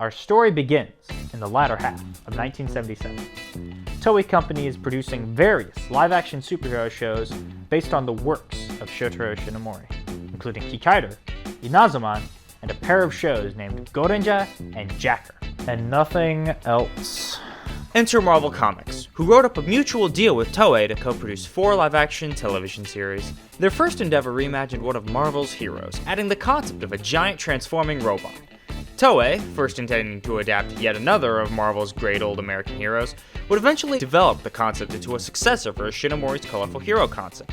Our story begins in the latter half of 1977. Toei Company is producing various live-action superhero shows based on the works of Shotaro Shinomori, including Kikaider, Inazuman, and a pair of shows named Gorenja and Jacker, and nothing else. Enter Marvel Comics, who wrote up a mutual deal with Toei to co-produce 4 live-action television series. Their first endeavor reimagined one of Marvel's heroes, adding the concept of a giant transforming robot. Toei, first intending to adapt yet another of Marvel's great old American heroes, would eventually develop the concept into a successor for Shinomori's colorful hero concept.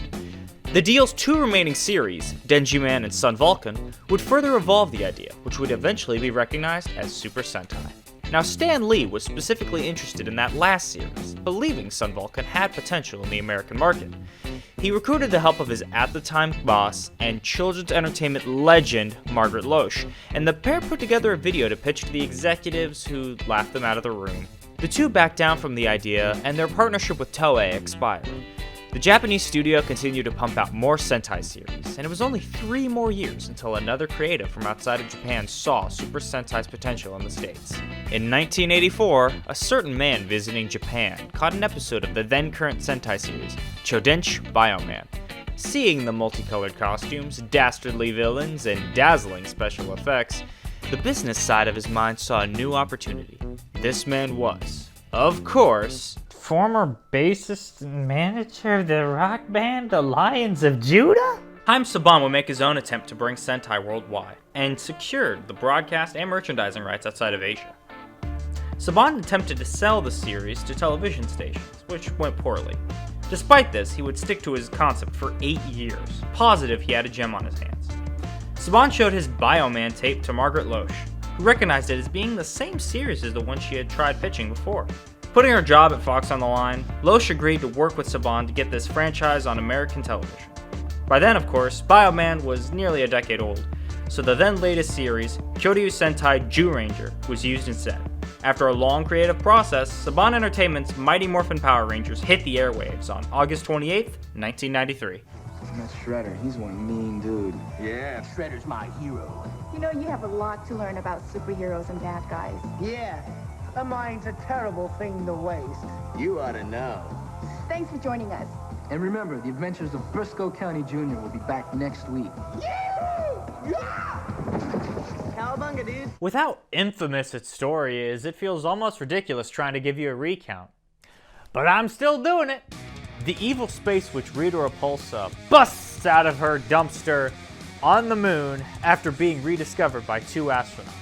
The deal's 2 remaining series, Denji Man and Sun Vulcan, would further evolve the idea, which would eventually be recognized as Super Sentai. Now, Stan Lee was specifically interested in that last series, believing Sun Vulcan had potential in the American market. He recruited the help of his at-the-time boss and children's entertainment legend, Margaret Loesch, and the pair put together a video to pitch to the executives who laughed them out of the room. The two backed down from the idea, and their partnership with Toei expired. The Japanese studio continued to pump out more Sentai series, and it was only 3 more years until another creative from outside of Japan saw Super Sentai's potential in the States. In 1984, a certain man visiting Japan caught an episode of the then-current Sentai series, Chodenshi Bioman. Seeing the multicolored costumes, dastardly villains, and dazzling special effects, the business side of his mind saw a new opportunity. This man was, of course, Former bassist and manager of the rock band The Lions of Judah? Haim Saban would make his own attempt to bring Sentai worldwide, and secured the broadcast and merchandising rights outside of Asia. Saban attempted to sell the series to television stations, which went poorly. Despite this, he would stick to his concept for 8 years, positive he had a gem on his hands. Saban showed his Bioman tape to Margaret Loesch, who recognized it as being the same series as the one she had tried pitching before. Putting her job at Fox on the line, Loesch agreed to work with Saban to get this franchise on American television. By then, of course, Bioman was nearly a decade old, so the then latest series, Kyoryu Sentai Zyuranger, was used instead. After a long creative process, Saban Entertainment's Mighty Morphin Power Rangers hit the airwaves on August 28th, 1993. That's Shredder. He's one mean dude. Yeah, Shredder's my hero. You know, you have a lot to learn about superheroes and bad guys. Yeah, a mind's a terrible thing to waste. You ought to know. Thanks for joining us. And remember, the Adventures of Briscoe County Jr. will be back next week. Cowabunga, dude. With how infamous its story is, it feels almost ridiculous trying to give you a recount. But I'm still doing it! The evil space witch Rita Repulsa busts out of her dumpster on the moon after being rediscovered by 2 astronauts.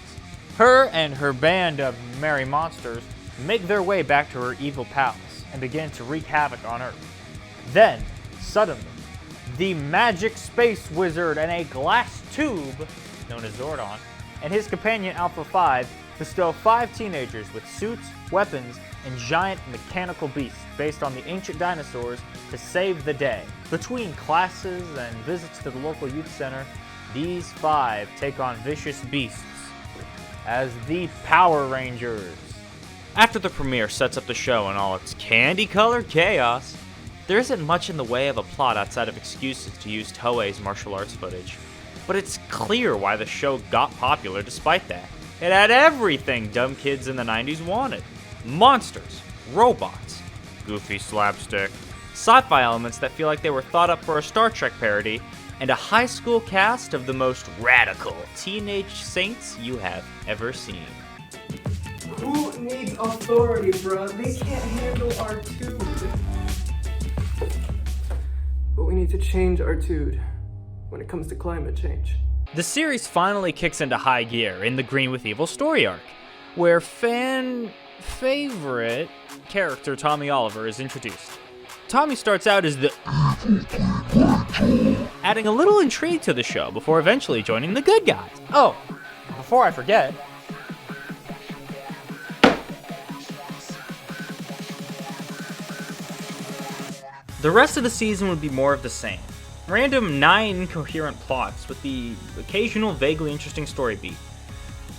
Her and her band of merry monsters make their way back to her evil palace and begin to wreak havoc on Earth. Then, suddenly, the magic space wizard in a glass tube, known as Zordon, and his companion Alpha 5 bestow 5 teenagers with suits, weapons, and giant mechanical beasts based on the ancient dinosaurs to save the day. Between classes and visits to the local youth center, these 5 take on vicious beasts as the Power Rangers. After the premiere sets up the show in all its candy-colored chaos, there isn't much in the way of a plot outside of excuses to use Toei's martial arts footage. But it's clear why the show got popular despite that. It had everything dumb kids in the 90s wanted. Monsters, robots, goofy slapstick, sci-fi elements that feel like they were thought up for a Star Trek parody, and a high school cast of the most radical teenage saints you have ever seen. Who needs authority, bro? They can't handle our tude. But we need to change our tude when it comes to climate change. The series finally kicks into high gear in the Green with Evil story arc, where fan favorite character Tommy Oliver is introduced. Tommy starts out as the adding a little intrigue to the show before eventually joining the good guys. Oh, before I forget, the rest of the season would be more of the same. Random 9 incoherent plots with the occasional vaguely interesting story beat.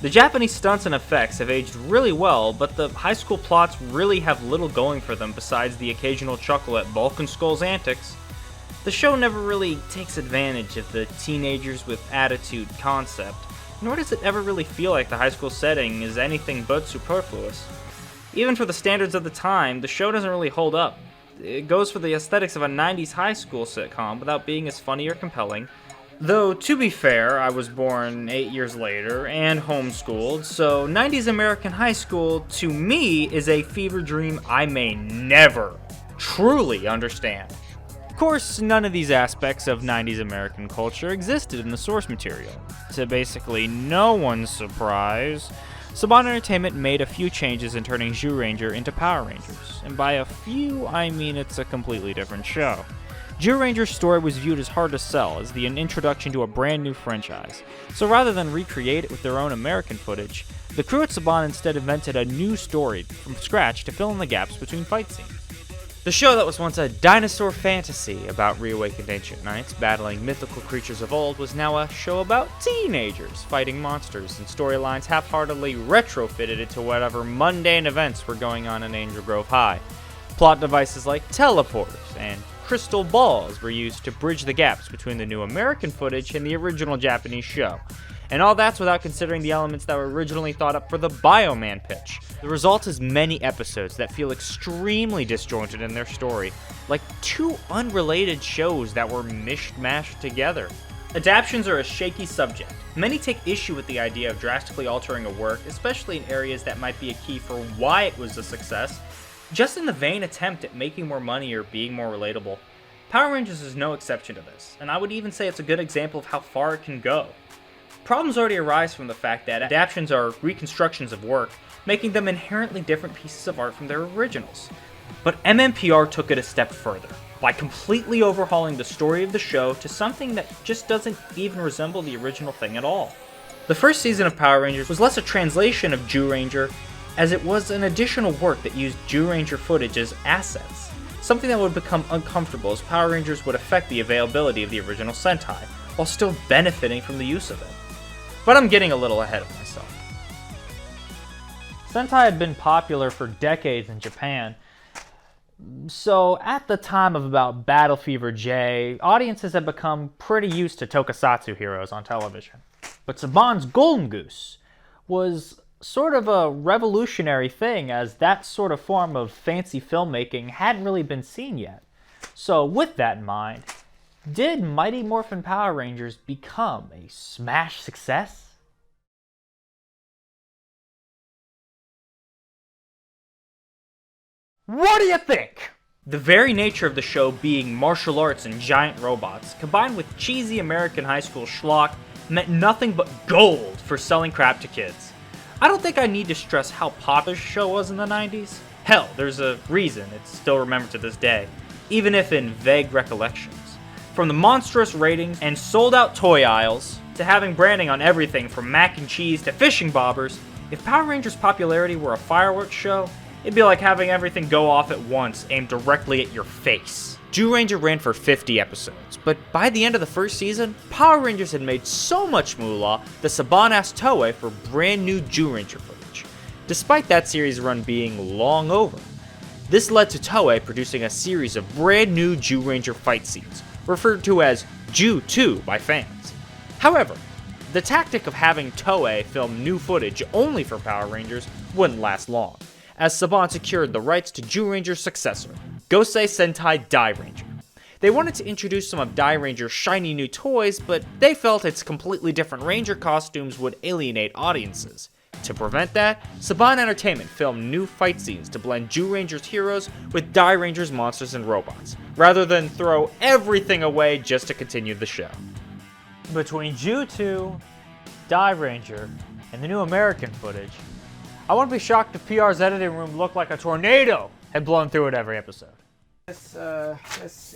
The Japanese stunts and effects have aged really well, but the high school plots really have little going for them besides the occasional chuckle at Bulk and Skull's antics. The show never really takes advantage of the teenagers with attitude concept, nor does it ever really feel like the high school setting is anything but superfluous. Even for the standards of the time, the show doesn't really hold up. It goes for the aesthetics of a 90s high school sitcom without being as funny or compelling. Though, to be fair, I was born 8 years later and homeschooled, so 90s American high school, to me, is a fever dream I may never truly understand. Of course, none of these aspects of 90s American culture existed in the source material. To basically no one's surprise, Saban Entertainment made a few changes in turning Zyuranger into Power Rangers, and by a few, I mean it's a completely different show. Zyuranger's story was viewed as hard to sell as an introduction to a brand new franchise, so rather than recreate it with their own American footage, the crew at Saban instead invented a new story from scratch to fill in the gaps between fight scenes. The show that was once a dinosaur fantasy about reawakened ancient knights battling mythical creatures of old was now a show about teenagers fighting monsters and storylines half-heartedly retrofitted into whatever mundane events were going on in Angel Grove High. Plot devices like teleporters and crystal balls were used to bridge the gaps between the new American footage and the original Japanese show. And all that's without considering the elements that were originally thought up for the Bioman pitch. The result is many episodes that feel extremely disjointed in their story, like two unrelated shows that were mishmashed together. Adaptions are a shaky subject. Many take issue with the idea of drastically altering a work, especially in areas that might be a key for why it was a success, just in the vain attempt at making more money or being more relatable. Power Rangers is no exception to this, and I would even say it's a good example of how far it can go. Problems already arise from the fact that adaptions are reconstructions of work, making them inherently different pieces of art from their originals. But MMPR took it a step further, by completely overhauling the story of the show to something that just doesn't even resemble the original thing at all. The first season of Power Rangers was less a translation of Zyuranger, as it was an additional work that used Zyuranger footage as assets, something that would become uncomfortable as Power Rangers would affect the availability of the original Sentai, while still benefiting from the use of it. But I'm getting a little ahead of myself. Sentai had been popular for decades in Japan, so at the time of about Battle Fever J, audiences had become pretty used to tokusatsu heroes on television. But Saban's Golden Goose was sort of a revolutionary thing, as that sort of form of fancy filmmaking hadn't really been seen yet. So with that in mind, did Mighty Morphin Power Rangers become a smash success? What do you think? The very nature of the show being martial arts and giant robots, combined with cheesy American high school schlock, meant nothing but gold for selling crap to kids. I don't think I need to stress how popular the show was in the 90s. Hell, there's a reason it's still remembered to this day, even if in vague recollections. From the monstrous ratings and sold-out toy aisles, to having branding on everything from mac and cheese to fishing bobbers, if Power Rangers' popularity were a fireworks show, it'd be like having everything go off at once aimed directly at your face. Zyuranger ran for 50 episodes, but by the end of the first season, Power Rangers had made so much moolah that Saban asked Toei for brand new Zyuranger footage, despite that series' run being long over. This led to Toei producing a series of brand new Zyuranger fight scenes, referred to as Zyu-2 by fans. However, the tactic of having Toei film new footage only for Power Rangers wouldn't last long, as Saban secured the rights to Zyuranger's successor, Gosei Sentai Dai Ranger. They wanted to introduce some of Dai Ranger's shiny new toys, but they felt its completely different Ranger costumes would alienate audiences. To prevent that, Saban Entertainment filmed new fight scenes to blend Zyuranger's heroes with Dai Ranger's monsters and robots, rather than throw everything away just to continue the show. Between Zyu-2, Dai Ranger, and the new American footage, I wouldn't be shocked if PR's editing room looked like a tornado had blown through it every episode. This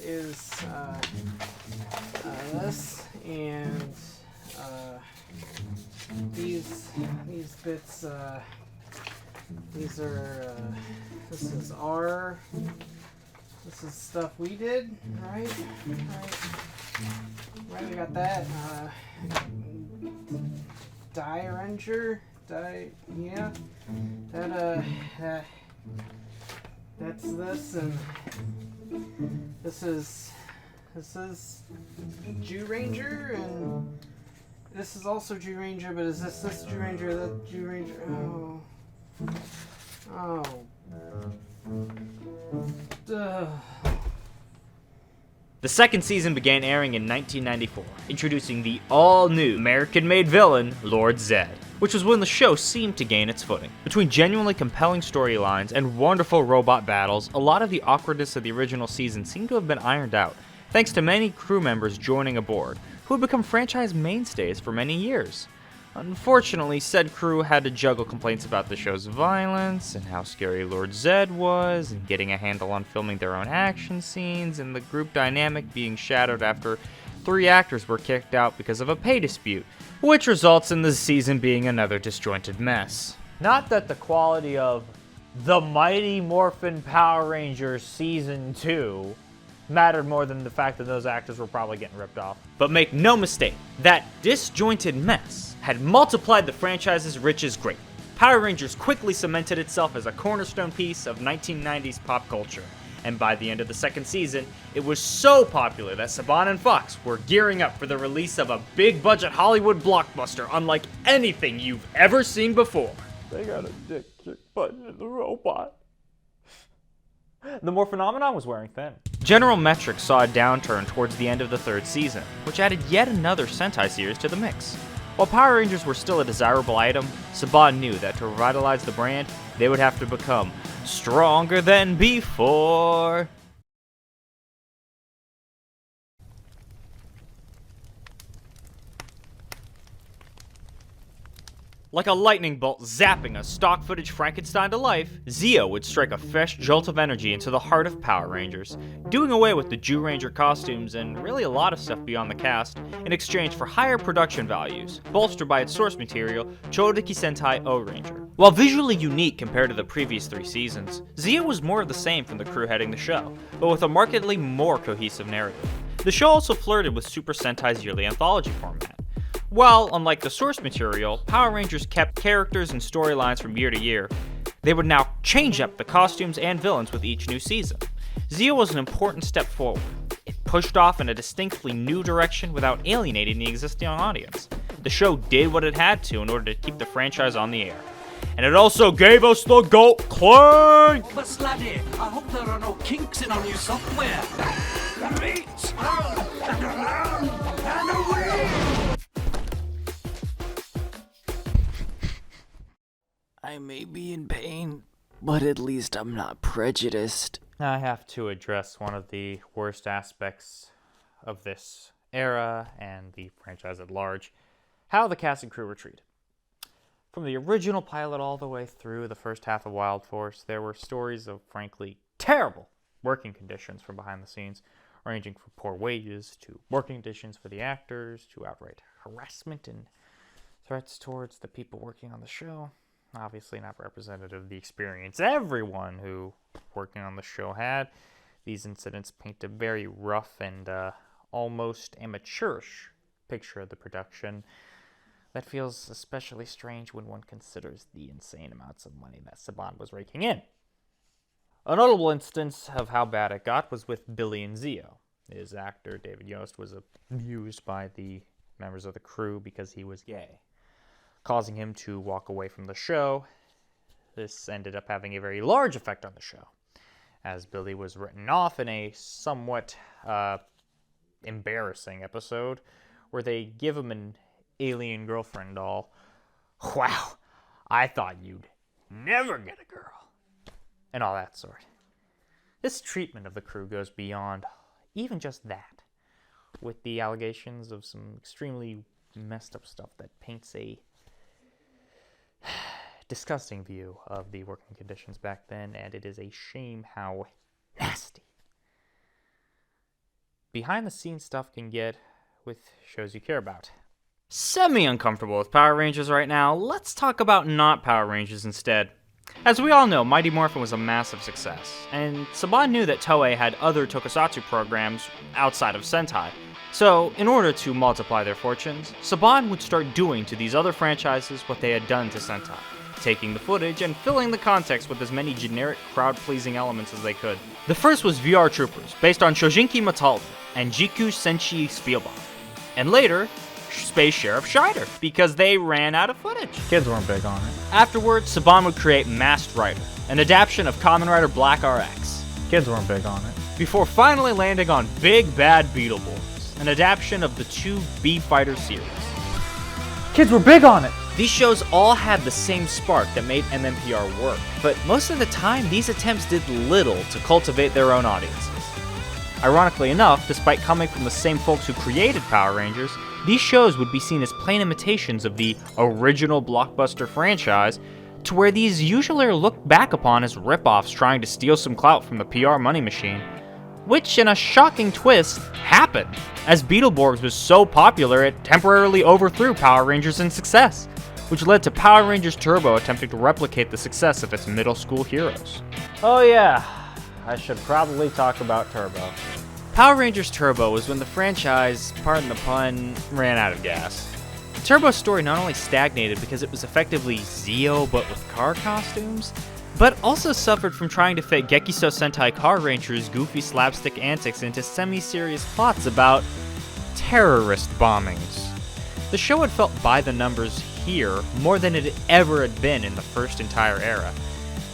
is this, and these bits. These are. This is R. This is stuff we did, right? Right, we got that. Die Ranger. Yeah. That's this, and this is Jew Ranger, and this is also Jew Ranger, but is this Jew Ranger, that Jew Ranger? Oh. The second season began airing in 1994, introducing the all-new American-made villain, Lord Zed, which was when the show seemed to gain its footing. Between genuinely compelling storylines and wonderful robot battles, a lot of the awkwardness of the original season seemed to have been ironed out, thanks to many crew members joining aboard, who had become franchise mainstays for many years. Unfortunately, said crew had to juggle complaints about the show's violence, and how scary Lord Zed was, and getting a handle on filming their own action scenes, and the group dynamic being shadowed after 3 actors were kicked out because of a pay dispute, which results in the season being another disjointed mess. Not that the quality of the Mighty Morphin Power Rangers Season 2 mattered more than the fact that those actors were probably getting ripped off. But make no mistake, that disjointed mess had multiplied the franchise's riches greatly. Power Rangers quickly cemented itself as a cornerstone piece of 1990s pop culture, and by the end of the second season, it was so popular that Saban and Fox were gearing up for the release of a big-budget Hollywood blockbuster unlike anything you've ever seen before. They got a dick kick button in the robot. The Morphinomenon was wearing thin. General Metrics saw a downturn towards the end of the third season, which added yet another Sentai series to the mix. While Power Rangers were still a desirable item, Saban knew that to revitalize the brand, they would have to become stronger than before. Like a lightning bolt zapping a stock footage Frankenstein to life, Zeo would strike a fresh jolt of energy into the heart of Power Rangers, doing away with the Jew Ranger costumes and really a lot of stuff beyond the cast, in exchange for higher production values, bolstered by its source material, Chodeki Sentai O-Ranger. While visually unique compared to the previous 3 seasons, Zeo was more of the same from the crew heading the show, but with a markedly more cohesive narrative. The show also flirted with Super Sentai's yearly anthology format. While, unlike the source material, Power Rangers kept characters and storylines from year to year, they would now change up the costumes and villains with each new season. Zeo was an important step forward. It pushed off in a distinctly new direction without alienating the existing audience. The show did what it had to in order to keep the franchise on the air. And it also gave us the Goat Clank! But Sladdy, I hope there are no kinks in our new software. Reach out and around and away! I may be in pain, but at least I'm not prejudiced. I have to address one of the worst aspects of this era and the franchise at large, how the cast and crew were treated. From the original pilot all the way through the first half of Wild Force, there were stories of, frankly, terrible working conditions from behind the scenes, ranging from poor wages to working conditions for the actors to outright harassment and threats towards the people working on the show. Obviously not representative of the experience everyone who working on the show had. These incidents paint a very rough and almost amateurish picture of the production that feels especially strange when one considers the insane amounts of money that Saban was raking in. A notable instance of how bad it got was with Billy and Zeo. His actor, David Yost, was abused by the members of the crew because he was gay, causing him to walk away from the show. This ended up having a very large effect on the show, as Billy was written off in a somewhat embarrassing episode where they give him an alien girlfriend doll. Wow, I thought you'd never get a girl. And all that sort. This treatment of the crew goes beyond even just that, with the allegations of some extremely messed up stuff that paints a disgusting view of the working conditions back then, and it is a shame how nasty behind the scenes stuff can get with shows you care about. Semi-uncomfortable with Power Rangers right now, let's talk about not Power Rangers instead. As we all know, Mighty Morphin was a massive success, and Saban knew that Toei had other tokusatsu programs outside of Sentai. So, in order to multiply their fortunes, Saban would start doing to these other franchises what they had done to Sentai, taking the footage and filling the context with as many generic crowd-pleasing elements as they could. The first was VR Troopers, based on Shojinki Matalda and Jiku Senshi Spielbach, and later, Space Sheriff Scheider, because they ran out of footage. Kids weren't big on it. Afterwards, Saban would create Masked Rider, an adaptation of Kamen Rider Black RX, Kids weren't big on it. before finally landing on Big Bad Beetleborgs, an adaptation of the 2 B-Fighter series. Kids were big on it. These shows all had the same spark that made MMPR work, but most of the time, these attempts did little to cultivate their own audiences. Ironically enough, despite coming from the same folks who created Power Rangers, these shows would be seen as plain imitations of the original blockbuster franchise, to where these usually are looked back upon as rip-offs trying to steal some clout from the PR money machine. Which, in a shocking twist, happened, as Beetleborgs was so popular it temporarily overthrew Power Rangers in success, which led to Power Rangers Turbo attempting to replicate the success of its middle school heroes. Oh yeah, I should probably talk about Turbo. Power Rangers Turbo was when the franchise, pardon the pun, ran out of gas. Turbo's story not only stagnated because it was effectively Zeo but with car costumes, but also suffered from trying to fit Gekiso Sentai Car Rangers' goofy slapstick antics into semi-serious plots about terrorist bombings. The show had felt by the numbers here more than it ever had been in the first entire era,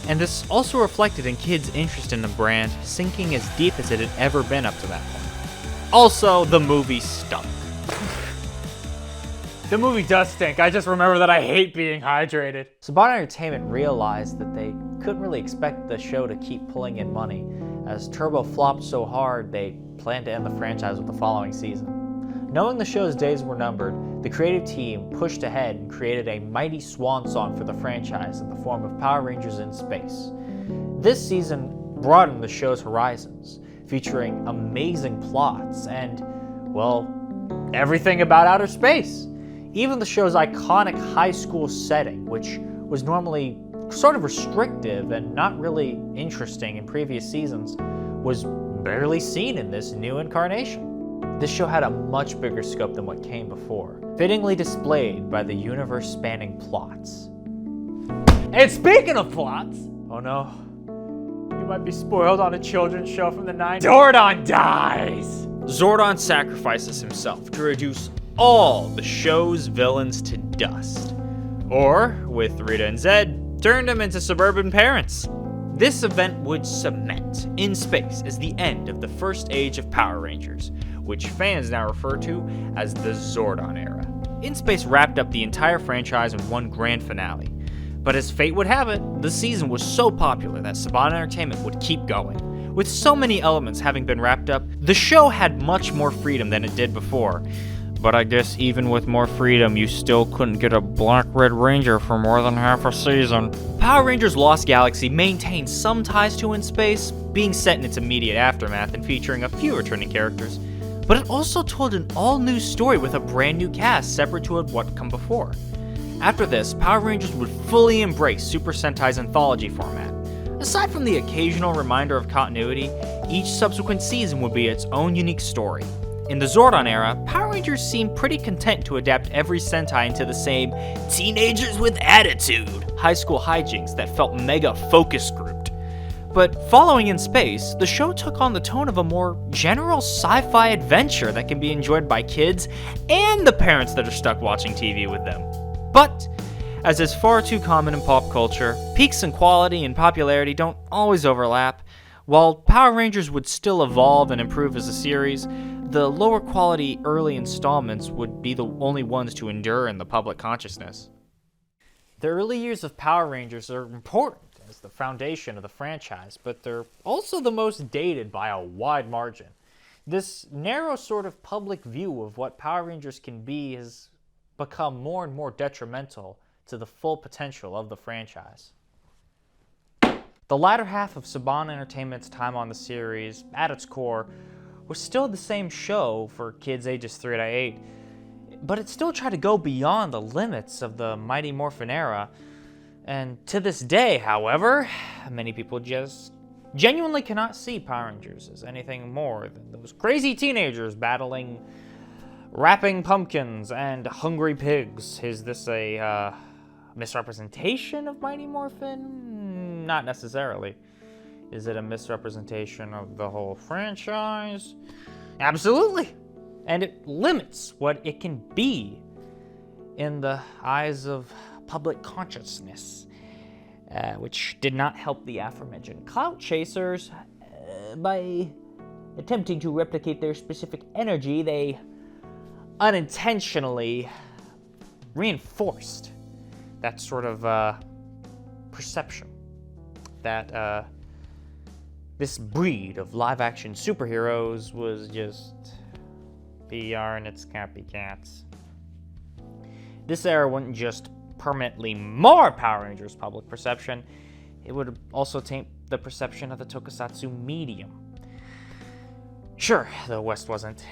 and this also reflected in kids' interest in the brand sinking as deep as it had ever been up to that point. Also, the movie stunk. The movie does stink. I just remember that I hate being hydrated. Saban Entertainment realized that they couldn't really expect the show to keep pulling in money. As Turbo flopped so hard, they planned to end the franchise with the following season. Knowing the show's days were numbered, the creative team pushed ahead and created a mighty swan song for the franchise in the form of Power Rangers in Space. This season broadened the show's horizons, featuring amazing plots and, well, everything about outer space. Even the show's iconic high school setting, which was normally sort of restrictive and not really interesting in previous seasons, was barely seen in this new incarnation. This show had a much bigger scope than what came before, fittingly displayed by the universe-spanning plots. And speaking of plots, oh no, you might be spoiled on a children's show from the 90s. Zordon dies! Zordon sacrifices himself to reduce all the show's villains to dust. Or, with Rita and Zed, turned them into suburban parents. This event would cement In Space as the end of the first age of Power Rangers, which fans now refer to as the Zordon era. In Space wrapped up the entire franchise in one grand finale. But as fate would have it, the season was so popular that Saban Entertainment would keep going. With so many elements having been wrapped up, the show had much more freedom than it did before. But I guess even with more freedom, you still couldn't get a Black Red Ranger for more than half a season. Power Rangers Lost Galaxy maintained some ties to In Space, being set in its immediate aftermath and featuring a few returning characters. But it also told an all-new story with a brand new cast separate to what come before. After this, Power Rangers would fully embrace Super Sentai's anthology format. Aside from the occasional reminder of continuity, each subsequent season would be its own unique story. In the Zordon era, Power Rangers seemed pretty content to adapt every Sentai into the same teenagers with attitude high school hijinks that felt mega focus grouped. But following In Space, the show took on the tone of a more general sci-fi adventure that can be enjoyed by kids and the parents that are stuck watching TV with them. But, as is far too common in pop culture, peaks in quality and popularity don't always overlap. While Power Rangers would still evolve and improve as a series, the lower quality early installments would be the only ones to endure in the public consciousness. The early years of Power Rangers are important as the foundation of the franchise, but they're also the most dated by a wide margin. This narrow sort of public view of what Power Rangers can be has become more and more detrimental to the full potential of the franchise. The latter half of Saban Entertainment's time on the series, at its core, was still the same show for kids ages 3 to 8, but it still tried to go beyond the limits of the Mighty Morphin era. And to this day, however, many people just genuinely cannot see Power Rangers as anything more than those crazy teenagers battling rapping pumpkins and hungry pigs. Is this a misrepresentation of Mighty Morphin? Not necessarily. Is it a misrepresentation of the whole franchise? Absolutely. And it limits what it can be in the eyes of public consciousness, which did not help the aforementioned clout chasers. By attempting to replicate their specific energy, they unintentionally reinforced that sort of perception that this breed of live-action superheroes was just PR and its copycats. This era wouldn't just permanently mar Power Rangers' public perception, it would also taint the perception of the tokusatsu medium. Sure, the West wasn't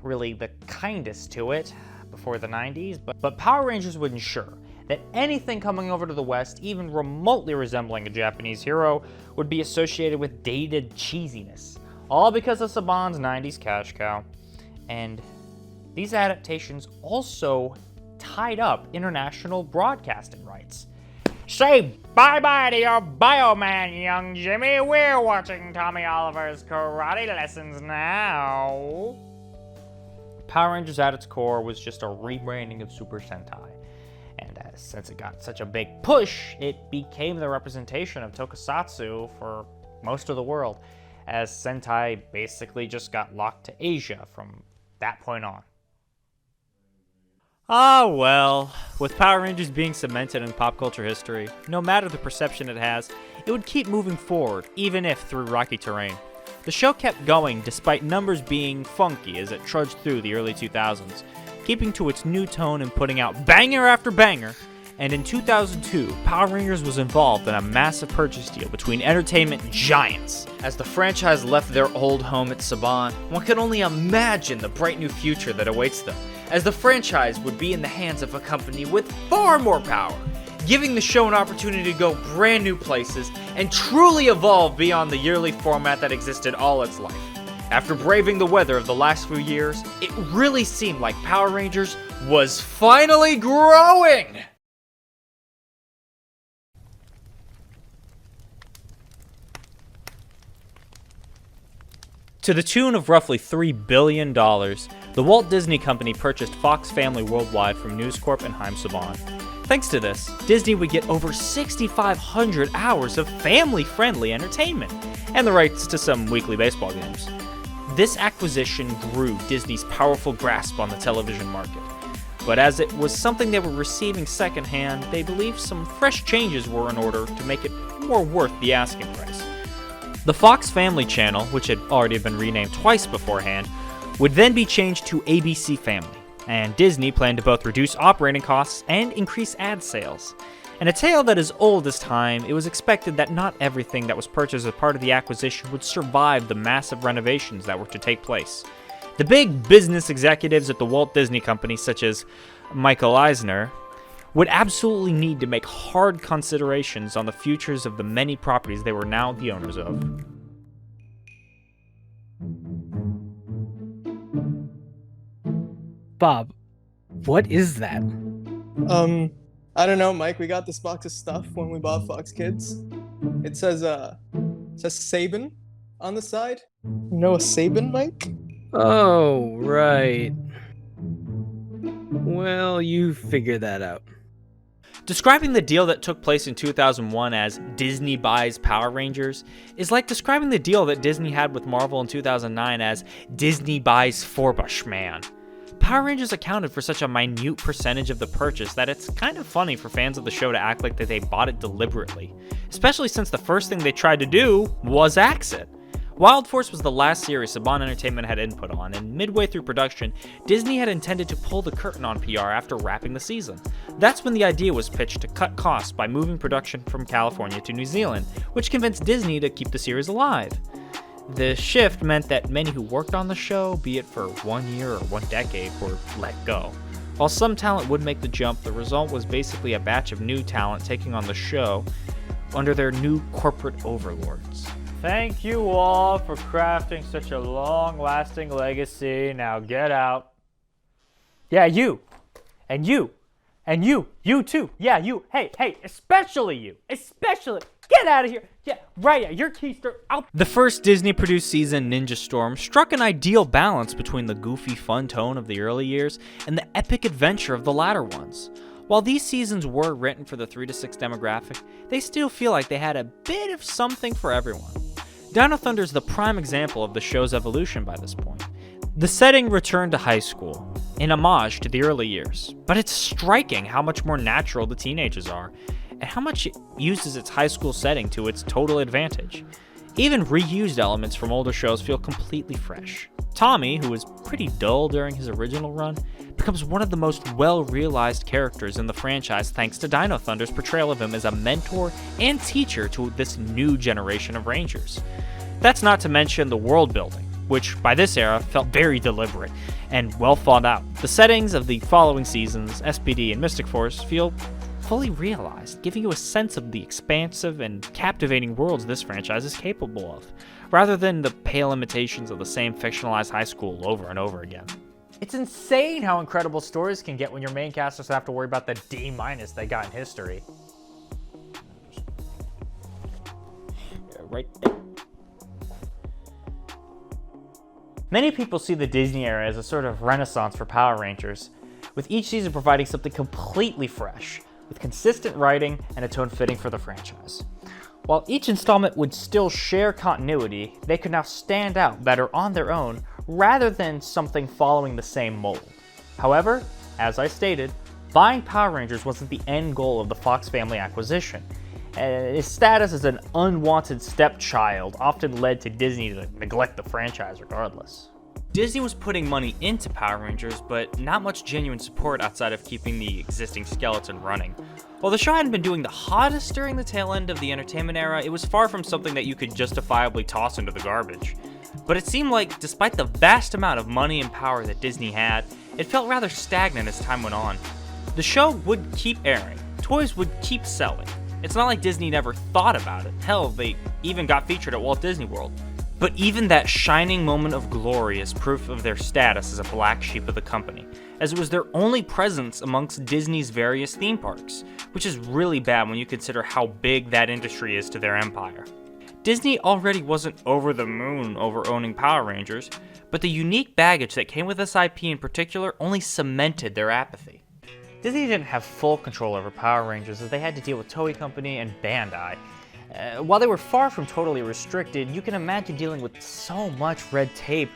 really the kindest to it before the 90s, but Power Rangers would ensure that anything coming over to the West, even remotely resembling a Japanese hero, would be associated with dated cheesiness, all because of Saban's 90s cash cow. And these adaptations also tied up international broadcasting rights. Say bye-bye to your Bioman, young Jimmy. We're watching Tommy Oliver's karate lessons now. Power Rangers at its core was just a rebranding of Super Sentai. And since it got such a big push, it became the representation of tokusatsu for most of the world, as Sentai basically just got locked to Asia from that point on. Ah, well, with Power Rangers being cemented in pop culture history, no matter the perception it has, it would keep moving forward, even if through rocky terrain. The show kept going despite numbers being funky as it trudged through the early 2000s, keeping to its new tone and putting out banger after banger. And in 2002, Power Rangers was involved in a massive purchase deal between entertainment giants. As the franchise left their old home at Saban, one can only imagine the bright new future that awaits them, as the franchise would be in the hands of a company with far more power, giving the show an opportunity to go brand new places and truly evolve beyond the yearly format that existed all its life. After braving the weather of the last few years, it really seemed like Power Rangers was finally growing! To the tune of roughly $3 billion, the Walt Disney Company purchased Fox Family Worldwide from News Corp and Haim Saban. Thanks to this, Disney would get over 6,500 hours of family-friendly entertainment, and the rights to some weekly baseball games. This acquisition grew Disney's powerful grasp on the television market. But as it was something they were receiving secondhand, they believed some fresh changes were in order to make it more worth the asking price. The Fox Family Channel, which had already been renamed twice beforehand, would then be changed to ABC Family, and Disney planned to both reduce operating costs and increase ad sales. In a tale that is old as time, it was expected that not everything that was purchased as part of the acquisition would survive the massive renovations that were to take place. The big business executives at the Walt Disney Company, such as Michael Eisner, would absolutely need to make hard considerations on the futures of the many properties they were now the owners of. Bob, what is that? I don't know, Mike. We got this box of stuff when we bought Fox Kids. It says Sabin on the side. You know a Sabin, Mike? Oh, right. Well, you figure that out. Describing the deal that took place in 2001 as Disney buys Power Rangers is like describing the deal that Disney had with Marvel in 2009 as Disney buys Forbush-Man. Power Rangers accounted for such a minute percentage of the purchase that it's kind of funny for fans of the show to act like that they bought it deliberately, especially since the first thing they tried to do was axe it. Wild Force was the last series Saban Entertainment had input on, and midway through production, Disney had intended to pull the curtain on PR after wrapping the season. That's when the idea was pitched to cut costs by moving production from California to New Zealand, which convinced Disney to keep the series alive. The shift meant that many who worked on the show, be it for 1 year or 1 decade, were let go. While some talent would make the jump, the result was basically a batch of new talent taking on the show under their new corporate overlords. Thank you all for crafting such a long-lasting legacy. Now get out. Yeah, you. And you. And you. You too. Yeah, you. Hey, especially you. Especially. Get out of here. Yeah, right. You're keister. Out. The first Disney-produced season, Ninja Storm, struck an ideal balance between the goofy, fun tone of the early years and the epic adventure of the latter ones. While these seasons were written for the 3 to 6 demographic, they still feel like they had a bit of something for everyone. Dino Thunder is the prime example of the show's evolution by this point. The setting returned to high school, in homage to the early years, but it's striking how much more natural the teenagers are, and how much it uses its high school setting to its total advantage. Even reused elements from older shows feel completely fresh. Tommy, who was pretty dull during his original run, becomes one of the most well-realized characters in the franchise thanks to Dino Thunder's portrayal of him as a mentor and teacher to this new generation of Rangers. That's not to mention the world building, which by this era felt very deliberate and well thought out. The settings of the following seasons, SPD and Mystic Force, feel fully realized, giving you a sense of the expansive and captivating worlds this franchise is capable of, rather than the pale imitations of the same fictionalized high school over and over again. It's insane how incredible stories can get when your main cast doesn't have to worry about the D- they got in history. Right there. Many people see the Disney era as a sort of renaissance for Power Rangers, with each season providing something completely fresh, with consistent writing and a tone fitting for the franchise. While each installment would still share continuity, they could now stand out better on their own rather than something following the same mold. However, as I stated, buying Power Rangers wasn't the end goal of the Fox family acquisition. Its status as an unwanted stepchild often led to Disney to neglect the franchise regardless. Disney was putting money into Power Rangers, but not much genuine support outside of keeping the existing skeleton running. While the show hadn't been doing the hottest during the tail end of the entertainment era, it was far from something that you could justifiably toss into the garbage. But it seemed like, despite the vast amount of money and power that Disney had, it felt rather stagnant as time went on. The show would keep airing, toys would keep selling. It's not like Disney never thought about it. Hell, they even got featured at Walt Disney World. But even that shining moment of glory is proof of their status as a black sheep of the company, as it was their only presence amongst Disney's various theme parks, which is really bad when you consider how big that industry is to their empire. Disney already wasn't over the moon over owning Power Rangers, but the unique baggage that came with this IP in particular only cemented their apathy. Disney didn't have full control over Power Rangers as they had to deal with Toei Company and Bandai. While they were far from totally restricted, you can imagine dealing with so much red tape,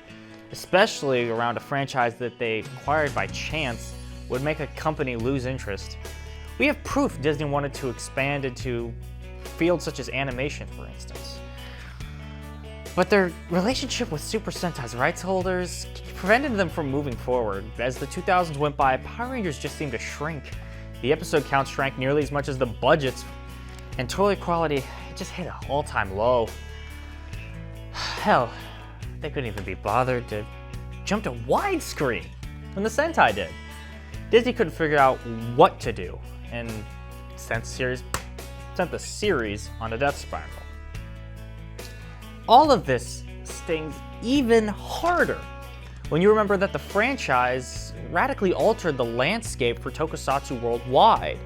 especially around a franchise that they acquired by chance, would make a company lose interest. We have proof Disney wanted to expand into fields such as animation, for instance. But their relationship with Super Sentai's rights holders prevented them from moving forward. As the 2000s went by, Power Rangers just seemed to shrink. The episode count shrank nearly as much as the budgets, and toy quality just hit an all-time low. Hell, they couldn't even be bothered to jump to widescreen when the Sentai did. Disney couldn't figure out what to do, and sent the series on a death spiral. All of this stings even harder when you remember that the franchise radically altered the landscape for tokusatsu worldwide.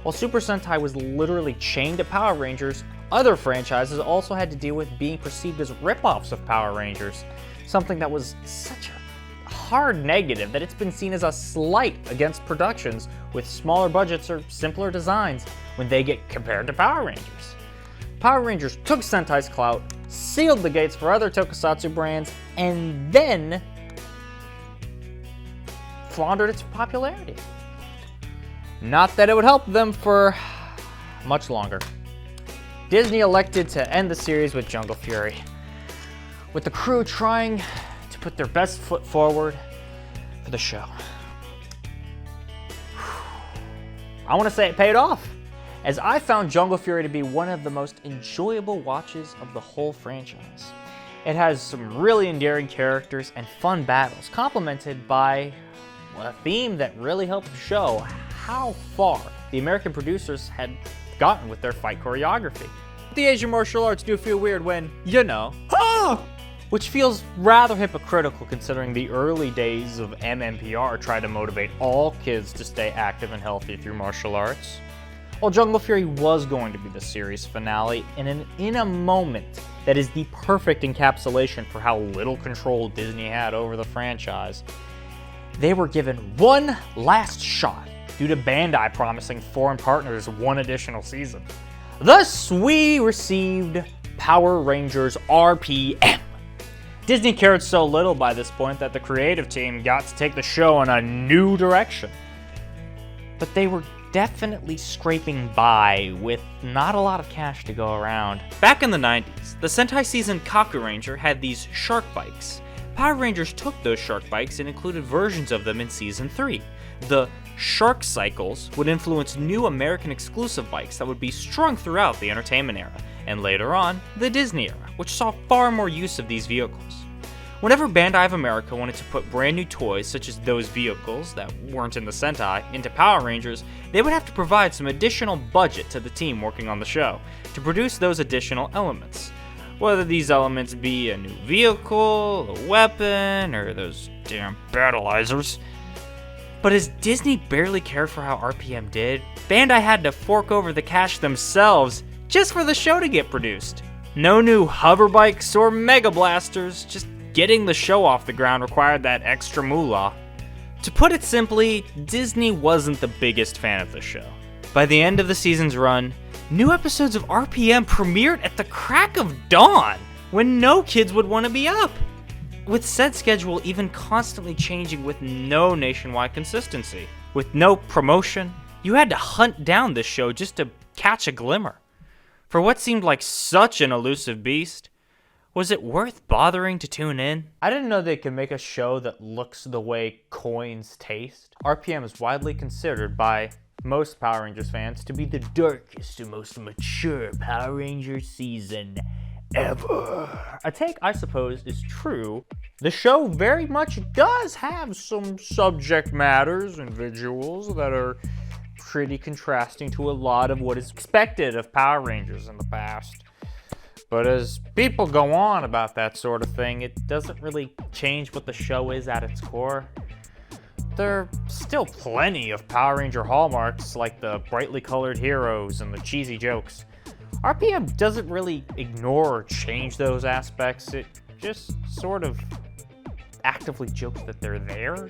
While Super Sentai was literally chained to Power Rangers, other franchises also had to deal with being perceived as rip-offs of Power Rangers, something that was such a hard negative that it's been seen as a slight against productions with smaller budgets or simpler designs when they get compared to Power Rangers. Power Rangers took Sentai's clout, sealed the gates for other tokusatsu brands, and then floundered its popularity. Not that it would help them for much longer. Disney elected to end the series with Jungle Fury, with the crew trying to put their best foot forward for the show. I want to say it paid off, as I found Jungle Fury to be one of the most enjoyable watches of the whole franchise. It has some really endearing characters and fun battles, complemented by a theme that really helped show how far the American producers had gotten with their fight choreography. The Asian martial arts do feel weird when, you know, which feels rather hypocritical considering the early days of MMPR tried to motivate all kids to stay active and healthy through martial arts. While Jungle Fury was going to be the series finale, and in a moment that is the perfect encapsulation for how little control Disney had over the franchise, they were given one last shot due to Bandai promising foreign partners one additional season. Thus, we received Power Rangers RPM. Disney cared so little by this point that the creative team got to take the show in a new direction. But they were definitely scraping by with not a lot of cash to go around. Back in the 90s, the Sentai season Kaku Ranger had these shark bikes. Power Rangers took those shark bikes and included versions of them in Season 3. The Shark Cycles would influence new American exclusive bikes that would be strung throughout the entertainment era, and later on, the Disney era, which saw far more use of these vehicles. Whenever Bandai of America wanted to put brand new toys such as those vehicles that weren't in the Sentai into Power Rangers, they would have to provide some additional budget to the team working on the show to produce those additional elements. Whether these elements be a new vehicle, a weapon, or those damn battleizers. But as Disney barely cared for how RPM did, Bandai had to fork over the cash themselves just for the show to get produced. No new hover bikes or mega blasters, just getting the show off the ground required that extra moolah. To put it simply, Disney wasn't the biggest fan of the show. By the end of the season's run, new episodes of RPM premiered at the crack of dawn, when no kids would want to be up. With said schedule even constantly changing with no nationwide consistency. With no promotion, you had to hunt down this show just to catch a glimmer. For what seemed like such an elusive beast, was it worth bothering to tune in? I didn't know they could make a show that looks the way coins taste. RPM is widely considered by most Power Rangers fans to be the darkest and most mature Power Rangers season ever. A take I suppose is true. The show very much does have some subject matters and visuals that are pretty contrasting to a lot of what is expected of Power Rangers in the past. But as people go on about that sort of thing, it doesn't really change what the show is at its core. There are still plenty of Power Ranger hallmarks like the brightly colored heroes and the cheesy jokes. RPM doesn't really ignore or change those aspects, it just sort of actively jokes that they're there.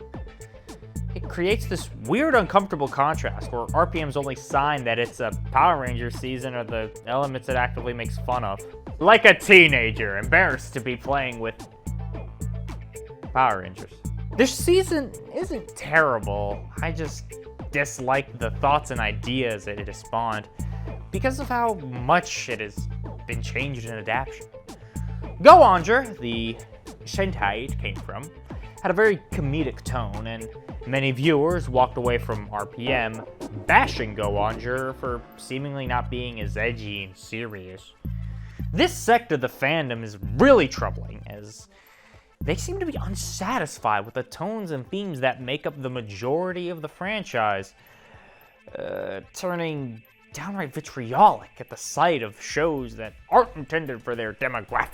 It creates this weird, uncomfortable contrast where RPM's only sign that it's a Power Rangers season are the elements it actively makes fun of. Like a teenager embarrassed to be playing with Power Rangers. This season isn't terrible, I just dislike the thoughts and ideas that it has spawned because of how much it has been changed in adaptation. Go Onger, the Sentai it came from, had a very comedic tone, and many viewers walked away from RPM bashing Go Onger for seemingly not being as edgy and serious. This sect of the fandom is really troubling, as they seem to be unsatisfied with the tones and themes that make up the majority of the franchise, turning downright vitriolic at the sight of shows that aren't intended for their demographic.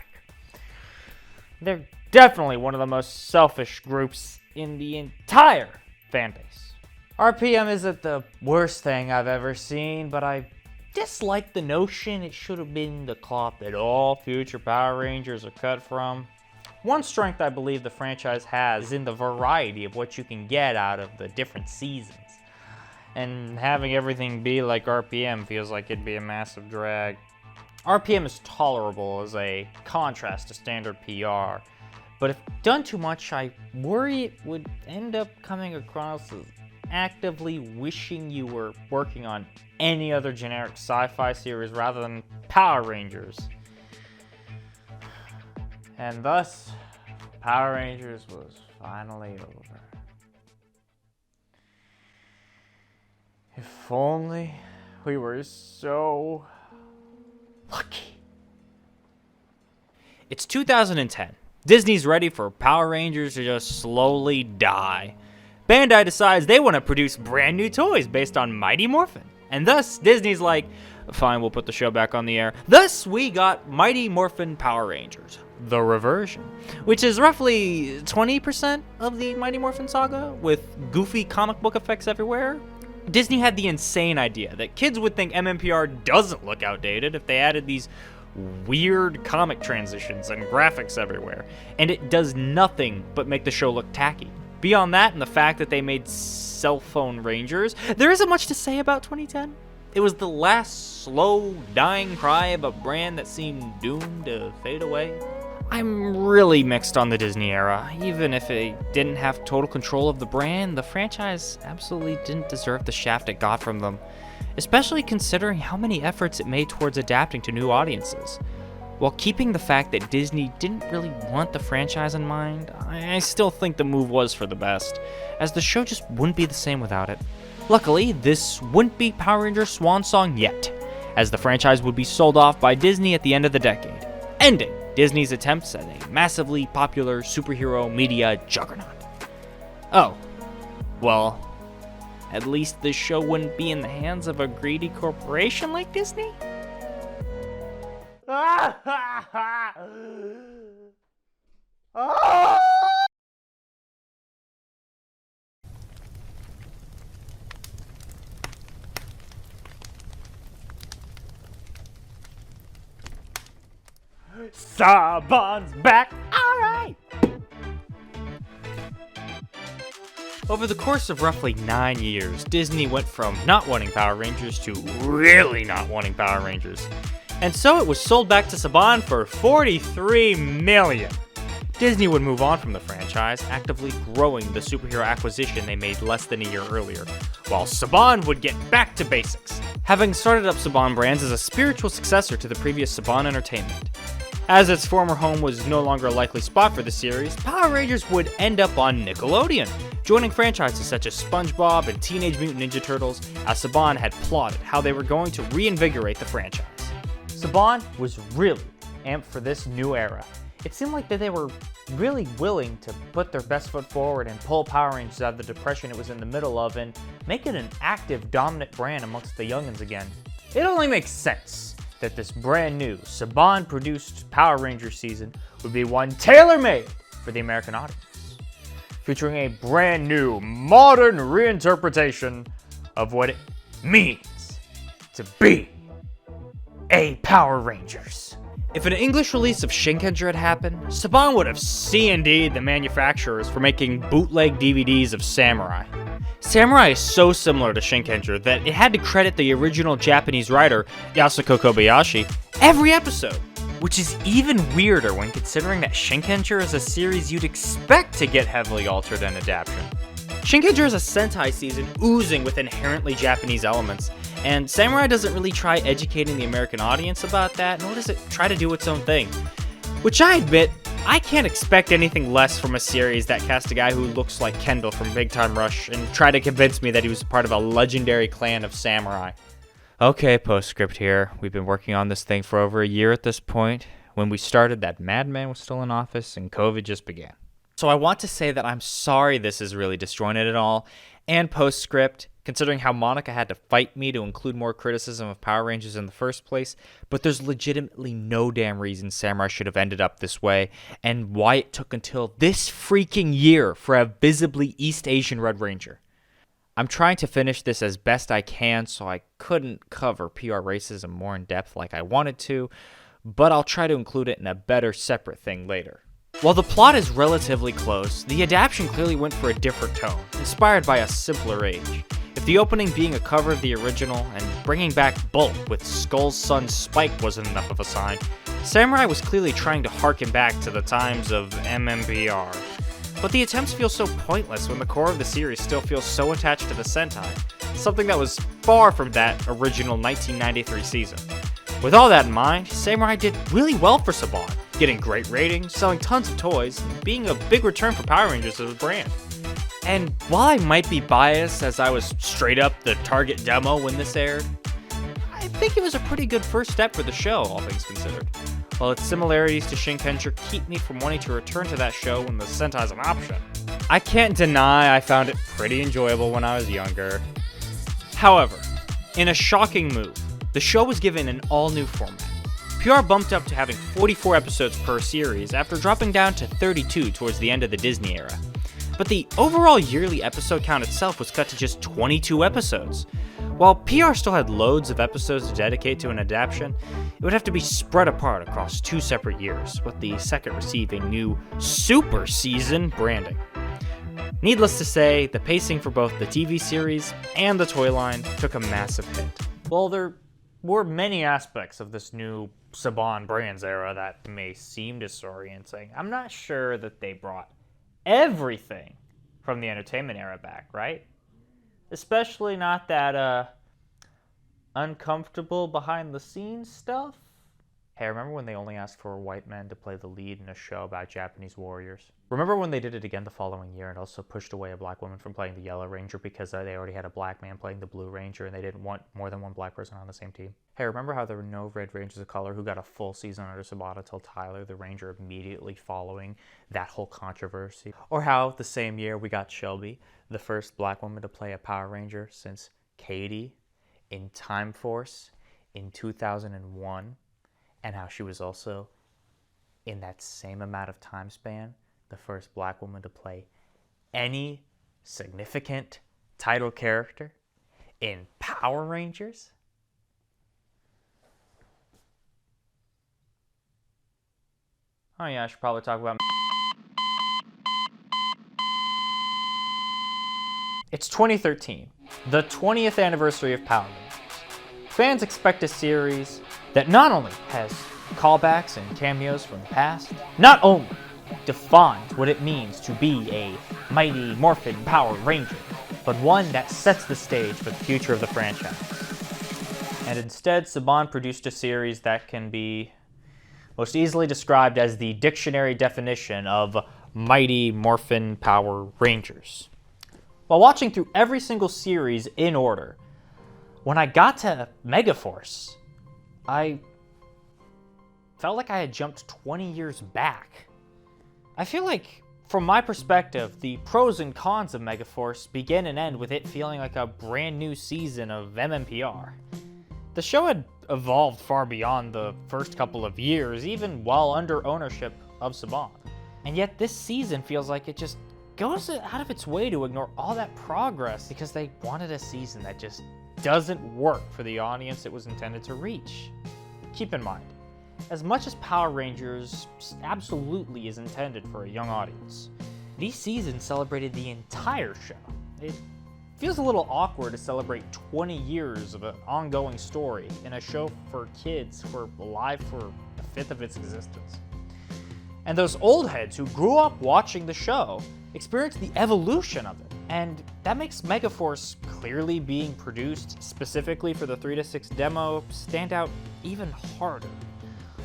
They're definitely one of the most selfish groups in the entire fanbase. RPM isn't the worst thing I've ever seen, but I dislike the notion it should have been the cloth that all future Power Rangers are cut from. One strength I believe the franchise has is in the variety of what you can get out of the different seasons. And having everything be like RPM feels like it'd be a massive drag. RPM is tolerable as a contrast to standard PR, but if done too much, I worry it would end up coming across as actively wishing you were working on any other generic sci-fi series rather than Power Rangers. And thus, Power Rangers was finally over. If only we were so lucky. It's 2010. Disney's ready for Power Rangers to just slowly die. Bandai decides they want to produce brand new toys based on Mighty Morphin. And thus, Disney's like, fine, we'll put the show back on the air. Thus, we got Mighty Morphin Power Rangers, the reversion, which is roughly 20% of the Mighty Morphin saga, with goofy comic book effects everywhere. Disney had the insane idea that kids would think MMPR doesn't look outdated if they added these weird comic transitions and graphics everywhere, and it does nothing but make the show look tacky. Beyond that, and the fact that they made cell phone Rangers, there isn't much to say about 2010. It was the last slow, dying cry of a brand that seemed doomed to fade away. I'm really mixed on the Disney era. Even if it didn't have total control of the brand, the franchise absolutely didn't deserve the shaft it got from them, especially considering how many efforts it made towards adapting to new audiences. While keeping the fact that Disney didn't really want the franchise in mind, I still think the move was for the best, as the show just wouldn't be the same without it. Luckily, this wouldn't be Power Rangers' swan song yet, as the franchise would be sold off by Disney at the end of the decade, ending Disney's attempts at a massively popular superhero media juggernaut. Oh, well, at least this show wouldn't be in the hands of a greedy corporation like Disney? Saban's back. All right. Over the course of roughly 9 years, Disney went from not wanting Power Rangers to really not wanting Power Rangers. And so it was sold back to Saban for $43 million. Disney would move on from the franchise, actively growing the superhero acquisition they made less than a year earlier, while Saban would get back to basics, having started up Saban Brands as a spiritual successor to the previous Saban Entertainment. As its former home was no longer a likely spot for the series, Power Rangers would end up on Nickelodeon, joining franchises such as SpongeBob and Teenage Mutant Ninja Turtles, as Saban had plotted how they were going to reinvigorate the franchise. Saban was really amped for this new era. It seemed like that they were really willing to put their best foot forward and pull Power Rangers out of the depression it was in the middle of and make it an active, dominant brand amongst the youngins again. It only makes sense that this brand new Saban-produced Power Rangers season would be one tailor-made for the American audience, featuring a brand new, modern reinterpretation of what it means to be a Power Rangers. If an English release of Shinkenger had happened, Saban would have C&D'd the manufacturers for making bootleg DVDs of Samurai. Samurai is so similar to Shinkenger that it had to credit the original Japanese writer, Yasuko Kobayashi, every episode, which is even weirder when considering that Shinkenger is a series you'd expect to get heavily altered and adaptation. Shinkenger is a Sentai season oozing with inherently Japanese elements, and Samurai doesn't really try educating the American audience about that, nor does it try to do its own thing. Which I admit, I can't expect anything less from a series that cast a guy who looks like Kendall from Big Time Rush and try to convince me that he was part of a legendary clan of samurai. Okay, postscript here. We've been working on this thing for over a year at this point. When we started, that madman was still in office and COVID just began. So I want to say that I'm sorry this is really disjointed at all, and postscript, considering how Monica had to fight me to include more criticism of Power Rangers in the first place, but there's legitimately no damn reason Samurai should have ended up this way, and why it took until this freaking year for a visibly East Asian Red Ranger. I'm trying to finish this as best I can, so I couldn't cover PR racism more in depth like I wanted to, but I'll try to include it in a better separate thing later. While the plot is relatively close, the adaptation clearly went for a different tone, inspired by a simpler age. If the opening being a cover of the original and bringing back Bulk with Skull's son Spike wasn't enough of a sign, Samurai was clearly trying to harken back to the times of MMPR. But the attempts feel so pointless when the core of the series still feels so attached to the Sentai, something that was far from that original 1993 season. With all that in mind, Samurai did really well for Saban, getting great ratings, selling tons of toys, and being a big return for Power Rangers as a brand. And while I might be biased as I was straight up the target demo when this aired, I think it was a pretty good first step for the show, all things considered. While its similarities to Shinkenger keep me from wanting to return to that show when the Sentai's an option, I can't deny I found it pretty enjoyable when I was younger. However, in a shocking move, the show was given an all-new format. PR bumped up to having 44 episodes per series after dropping down to 32 towards the end of the Disney era. But the overall yearly episode count itself was cut to just 22 episodes. While PR still had loads of episodes to dedicate to an adaptation, it would have to be spread apart across 2 separate years, with the second receiving new Super Season branding. Needless to say, the pacing for both the TV series and the toy line took a massive hit. Well, there were many aspects of this new Saban Brands era that may seem disorienting. I'm not sure that they brought everything from the entertainment era back, right? Especially not that uncomfortable behind the scenes stuff. Hey, remember when they only asked for white men to play the lead in a show about Japanese warriors? Remember when they did it again the following year and also pushed away a black woman from playing the Yellow Ranger because they already had a black man playing the Blue Ranger and they didn't want more than one black person on the same team? Hey, remember how there were no Red Rangers of color who got a full season under Sabata till Tyler the Ranger immediately following that whole controversy? Or how the same year we got Shelby, the first black woman to play a Power Ranger since Katie in Time Force in 2001, and how she was also, in that same amount of time span, the first black woman to play any significant title character in Power Rangers? Oh yeah, I should probably talk about... It's 2013, the 20th anniversary of Power Rangers. Fans expect a series that not only has callbacks and cameos from the past, not only defines what it means to be a Mighty Morphin Power Ranger, but one that sets the stage for the future of the franchise. And instead, Saban produced a series that can be most easily described as the dictionary definition of Mighty Morphin Power Rangers. While watching through every single series in order, when I got to Megaforce, I felt like I had jumped 20 years back. I feel like, from my perspective, the pros and cons of Megaforce begin and end with it feeling like a brand new season of MMPR. The show had evolved far beyond the first couple of years, even while under ownership of Saban. And yet this season feels like it just goes out of its way to ignore all that progress because they wanted a season that just doesn't work for the audience it was intended to reach. Keep in mind, as much as Power Rangers absolutely is intended for a young audience, these seasons celebrated the entire show. It feels a little awkward to celebrate 20 years of an ongoing story in a show for kids who were alive for a fifth of its existence. And those old heads who grew up watching the show experienced the evolution of it. And that makes Megaforce clearly being produced specifically for the 3-6 demo stand out even harder.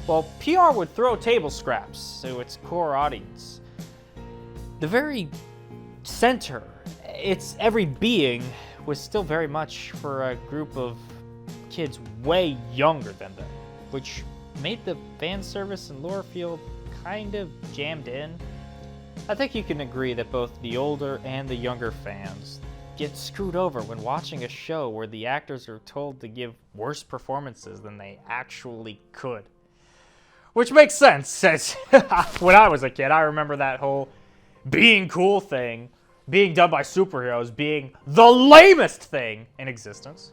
While PR would throw table scraps to its core audience, the very center, its every being, was still very much for a group of kids way younger than them, which made the fan service and lore feel kind of jammed in. I think you can agree that both the older and the younger fans get screwed over when watching a show where the actors are told to give worse performances than they actually could. Which makes sense, since when I was a kid, I remember that whole being cool thing, being done by superheroes, being the lamest thing in existence.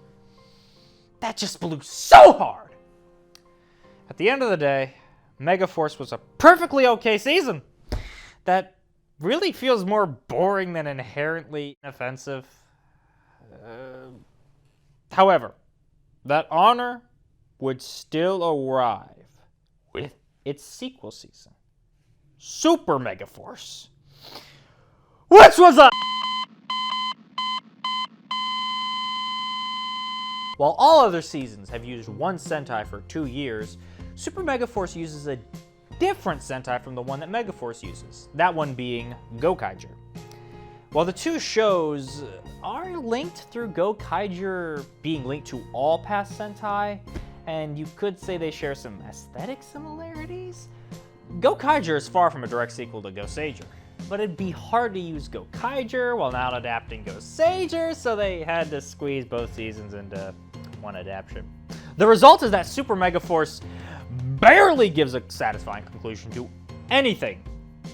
That just blew so hard. At the end of the day, Megaforce was a perfectly okay season that really feels more boring than inherently offensive. However, that honor would still arrive with its sequel season, Super Megaforce, which was a... While all other seasons have used one Sentai for 2 years, Super Megaforce uses a different Sentai from the one that Megaforce uses, that one being Gokaiger. While the two shows are linked through Gokaiger being linked to all past Sentai, and you could say they share some aesthetic similarities, Gokaiger is far from a direct sequel to Goseiger. but it'd be hard to use Gokaiger while not adapting Goseiger, so they had to squeeze both seasons into one adaptation. The result is that Super Megaforce barely gives a satisfying conclusion to anything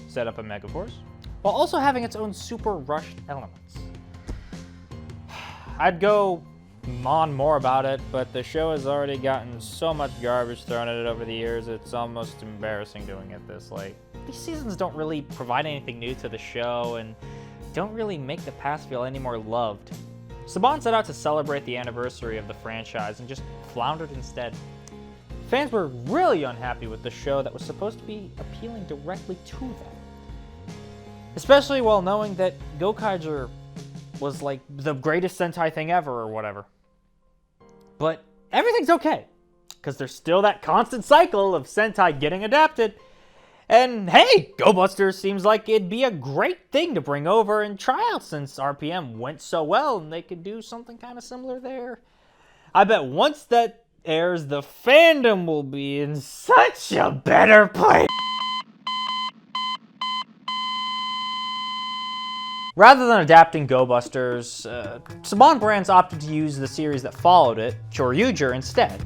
set up in Megaforce, while also having its own super rushed elements. I'd go on more about it, but the show has already gotten so much garbage thrown at it over the years, it's almost embarrassing doing it this late. These seasons don't really provide anything new to the show and don't really make the past feel any more loved. Saban set out to celebrate the anniversary of the franchise and just floundered instead. Fans were really unhappy with the show that was supposed to be appealing directly to them. Especially while knowing that Gokaiger was like the greatest Sentai thing ever or whatever. But everything's okay, because there's still that constant cycle of Sentai getting adapted. And hey, Go Busters seems like it'd be a great thing to bring over and try out since RPM went so well and they could do something kind of similar there. I bet once that airs, the fandom will be in such a better place. Rather than adapting Go Busters, Saban Brands opted to use the series that followed it, Choryuger, instead,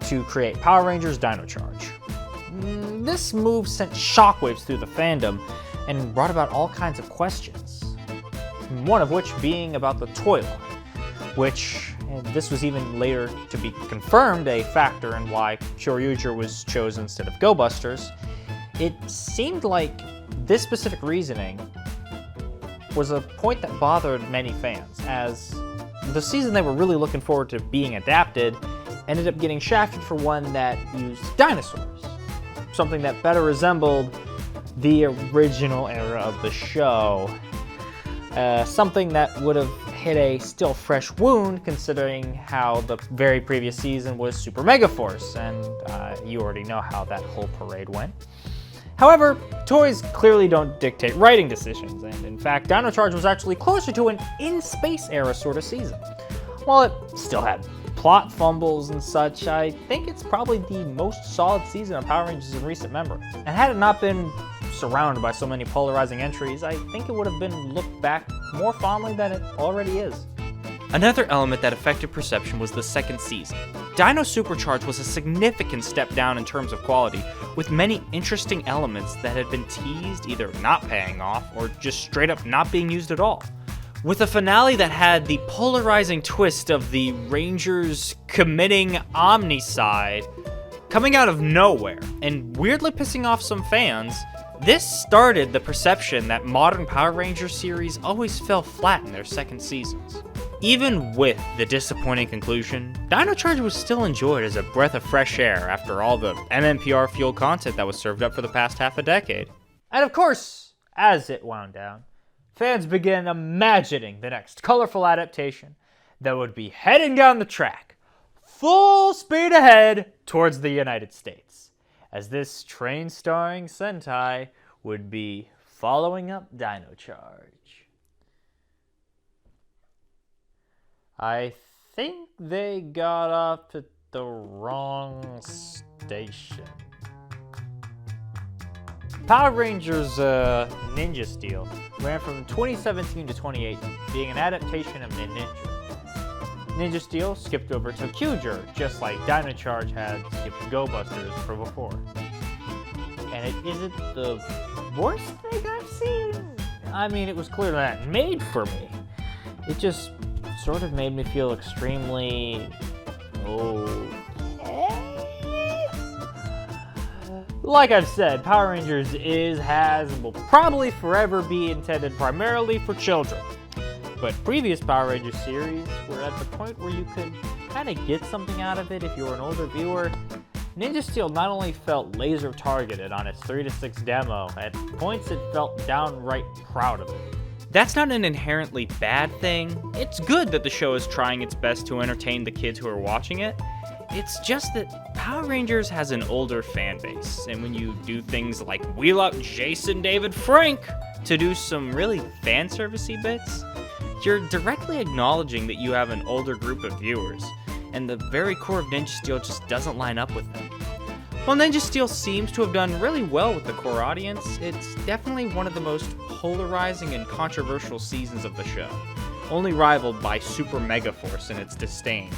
to create Power Rangers Dino Charge. This move sent shockwaves through the fandom and brought about all kinds of questions. One of which being about the toy line, which, and this was even later to be confirmed, a factor in why Choryuger was chosen instead of Go Busters. It seemed like this specific reasoning was a point that bothered many fans, as the season they were really looking forward to being adapted ended up getting shafted for one that used dinosaurs, something that better resembled the original era of the show, something that would have hit a still fresh wound considering how the very previous season was Super Megaforce, and you already know how that whole parade went. However, toys clearly don't dictate writing decisions, and in fact, Dino Charge was actually closer to an in-space era sort of season. While it still had plot fumbles and such, I think it's probably the most solid season of Power Rangers in recent memory. And had it not been surrounded by so many polarizing entries, I think it would have been looked back more fondly than it already is. Another element that affected perception was the second season. Dino Supercharge was a significant step down in terms of quality, with many interesting elements that had been teased either not paying off or just straight up not being used at all. With a finale that had the polarizing twist of the Rangers committing omnicide coming out of nowhere and weirdly pissing off some fans, this started the perception that modern Power Rangers series always fell flat in their second seasons. Even with the disappointing conclusion, Dino Charge was still enjoyed as a breath of fresh air after all the MMPR-fueled content that was served up for the past half a decade. And of course, as it wound down, fans began imagining the next colorful adaptation that would be heading down the track, full speed ahead towards the United States, as this train-starring Sentai would be following up Dino Charge. I think they got off at the wrong station. Power Rangers Ninja Steel ran from 2017 to 2018, being an adaptation of Ninja. Ninja Steel skipped over to Kyuger, just like Dino Charge had skipped Go Busters for before. And it isn't the worst thing I've seen. I mean, it was clearly not made for me. It just sort of made me feel extremely okay. Like I've said, Power Rangers has, and will probably forever be intended primarily for children. But previous Power Rangers series were at the point where you could kind of get something out of it if you were an older viewer. Ninja Steel not only felt laser targeted on its 3 to 6 demo, at points it felt downright proud of it. That's not an inherently bad thing. It's good that the show is trying its best to entertain the kids who are watching it. It's just that Power Rangers has an older fan base, and when you do things like wheel out Jason David Frank to do some really fan servicey bits, you're directly acknowledging that you have an older group of viewers, and the very core of Ninja Steel just doesn't line up with them. While Ninja Steel seems to have done really well with the core audience, it's definitely one of the most polarizing and controversial seasons of the show, only rivaled by Super Megaforce in its disdain.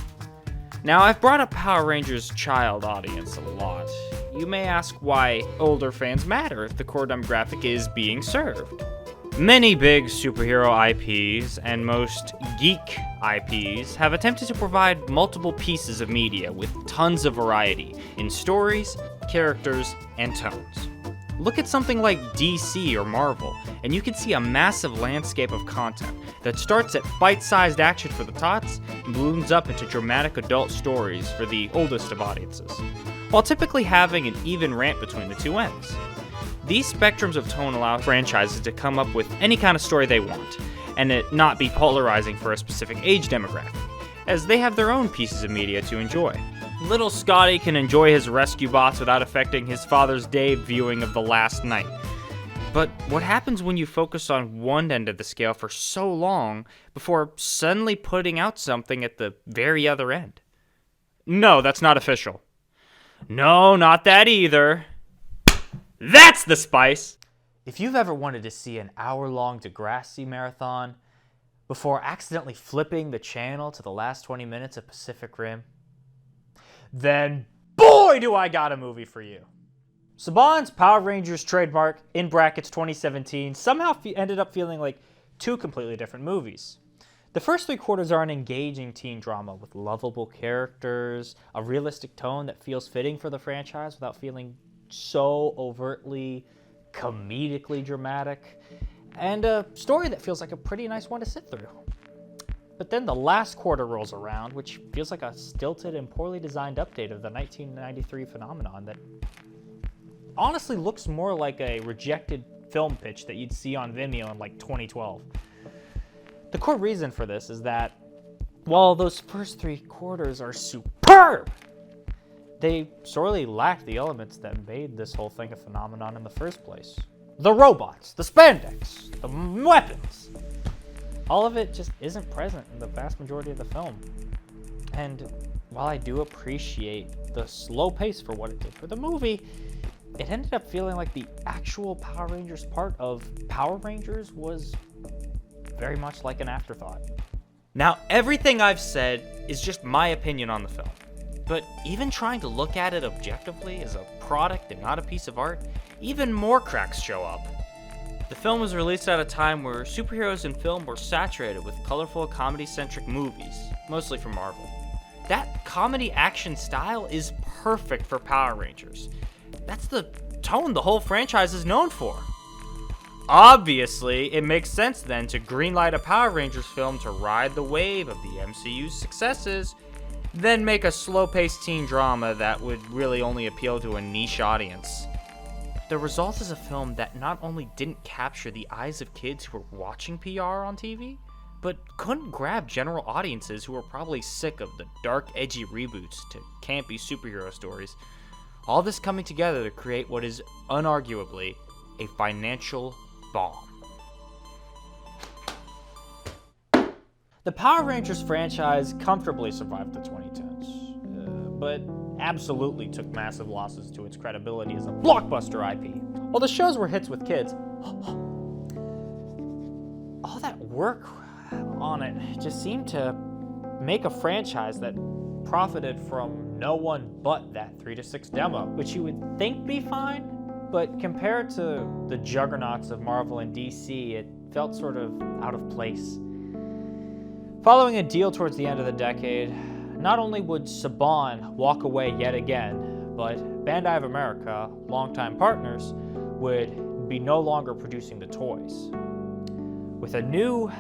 Now, I've brought up Power Rangers' child audience a lot. You may ask why older fans matter if the core demographic is being served. Many big superhero IPs and most geek IPs have attempted to provide multiple pieces of media with tons of variety in stories, characters, and tones. Look at something like DC or Marvel, and you can see a massive landscape of content that starts at bite-sized action for the tots and balloons up into dramatic adult stories for the oldest of audiences, while typically having an even rant between the two ends. These spectrums of tone allow franchises to come up with any kind of story they want, and it not be polarizing for a specific age demographic, as they have their own pieces of media to enjoy. Little Scotty can enjoy his rescue bots without affecting his Father's Day viewing of The Last Night. But what happens when you focus on one end of the scale for so long before suddenly putting out something at the very other end? No, that's not official. No, not that either. That's the spice! If you've ever wanted to see an hour-long Degrassi marathon before accidentally flipping the channel to the last 20 minutes of Pacific Rim, then boy do I got a movie for you. Saban's Power Rangers trademark, in brackets 2017, somehow ended up feeling like two completely different movies. The first 3 quarters are an engaging teen drama with lovable characters, a realistic tone that feels fitting for the franchise without feeling so overtly, comedically dramatic, and a story that feels like a pretty nice one to sit through. But then the last quarter rolls around, which feels like a stilted and poorly designed update of the 1993 phenomenon that honestly looks more like a rejected film pitch that you'd see on Vimeo in like 2012. The core reason for this is that while those first 3 quarters are superb, they sorely lack the elements that made this whole thing a phenomenon in the first place. The robots, the spandex, the weapons. All of it just isn't present in the vast majority of the film. And while I do appreciate the slow pace for what it did for the movie, it ended up feeling like the actual Power Rangers part of Power Rangers was very much like an afterthought. Now, everything I've said is just my opinion on the film. But even trying to look at it objectively as a product and not a piece of art, even more cracks show up. The film was released at a time where superheroes in film were saturated with colorful comedy-centric movies, mostly from Marvel. That comedy action style is perfect for Power Rangers. That's the tone the whole franchise is known for. Obviously, it makes sense then to greenlight a Power Rangers film to ride the wave of the MCU's successes, then make a slow-paced teen drama that would really only appeal to a niche audience. The result is a film that not only didn't capture the eyes of kids who were watching PR on TV, but couldn't grab general audiences who were probably sick of the dark, edgy reboots to campy superhero stories. All this coming together to create what is unarguably a financial bomb. The Power Rangers franchise comfortably survived the 2010s, but absolutely took massive losses to its credibility as a blockbuster IP. While the shows were hits with kids, all that work on it just seemed to make a franchise that profited from no one but that 3 to 6 demo, which you would think be fine, but compared to the juggernauts of Marvel and DC, it felt sort of out of place. Following a deal towards the end of the decade, not only would Saban walk away yet again, but Bandai of America, longtime partners, would be no longer producing the toys. With a new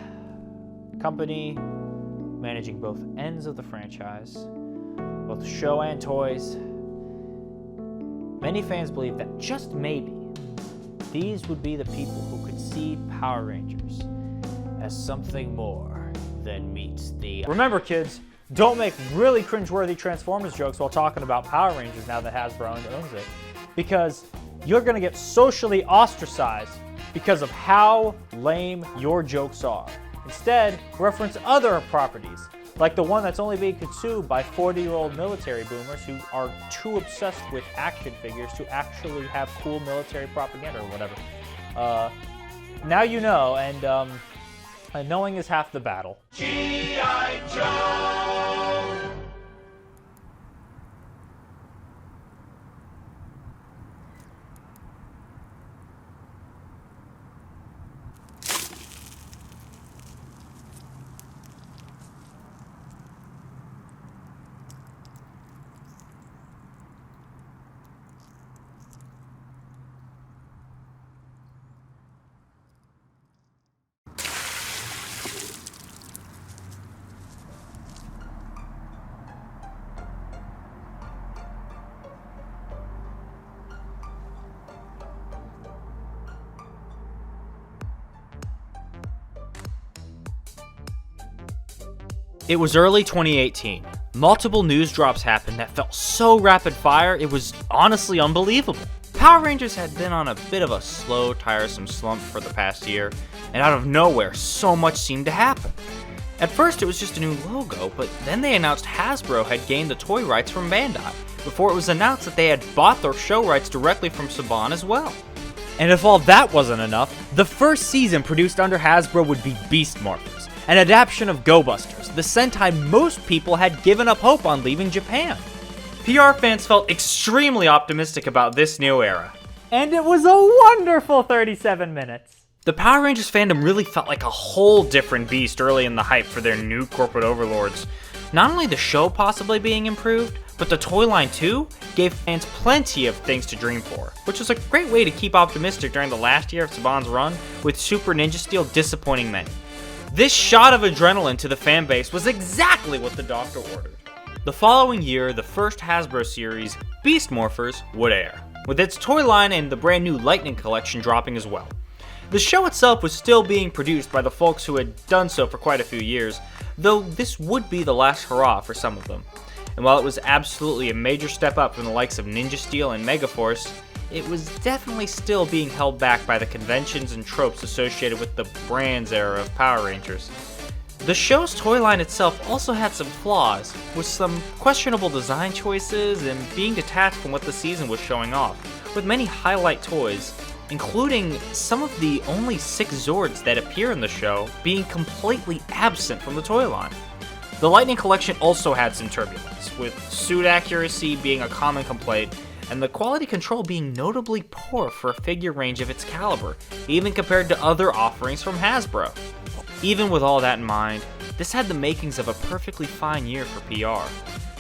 company managing both ends of the franchise, both show and toys, many fans believe that just maybe these would be the people who could see Power Rangers as something more than meets the... Remember, kids, don't make really cringeworthy Transformers jokes while talking about Power Rangers now that Hasbro owns it, because you're going to get socially ostracized because of how lame your jokes are. Instead, reference other properties like the one that's only being consumed by 40-year-old military boomers who are too obsessed with action figures to actually have cool military propaganda or whatever. Now you know, and knowing is half the battle. G.I. Joe! It was early 2018. Multiple news drops happened that felt so rapid fire, it was honestly unbelievable. Power Rangers had been on a bit of a slow, tiresome slump for the past year, and out of nowhere, so much seemed to happen. At first, it was just a new logo, but then they announced Hasbro had gained the toy rights from Bandai, before it was announced that they had bought their show rights directly from Saban as well. And if all that wasn't enough, the first season produced under Hasbro would be Beast Morphers, an adaptation of Go Busters, the Sentai most people had given up hope on leaving Japan. PR fans felt extremely optimistic about this new era. And it was a wonderful 37 minutes. The Power Rangers fandom really felt like a whole different beast early in the hype for their new corporate overlords. Not only the show possibly being improved, but the toy line too gave fans plenty of things to dream for, which was a great way to keep optimistic during the last year of Saban's run, with Super Ninja Steel disappointing many. This shot of adrenaline to the fanbase was exactly what the doctor ordered. The following year, the first Hasbro series, Beast Morphers, would air, with its toy line and the brand new Lightning collection dropping as well. The show itself was still being produced by the folks who had done so for quite a few years, though this would be the last hurrah for some of them. And while it was absolutely a major step up from the likes of Ninja Steel and Megaforce, it was definitely still being held back by the conventions and tropes associated with the Brands era of Power Rangers. The show's toy line itself also had some flaws, with some questionable design choices and being detached from what the season was showing off, with many highlight toys, including some of the only 6 Zords that appear in the show being completely absent from the toy line. The Lightning collection also had some turbulence, with suit accuracy being a common complaint, and the quality control being notably poor for a figure range of its caliber, even compared to other offerings from Hasbro. Even with all that in mind, this had the makings of a perfectly fine year for PR,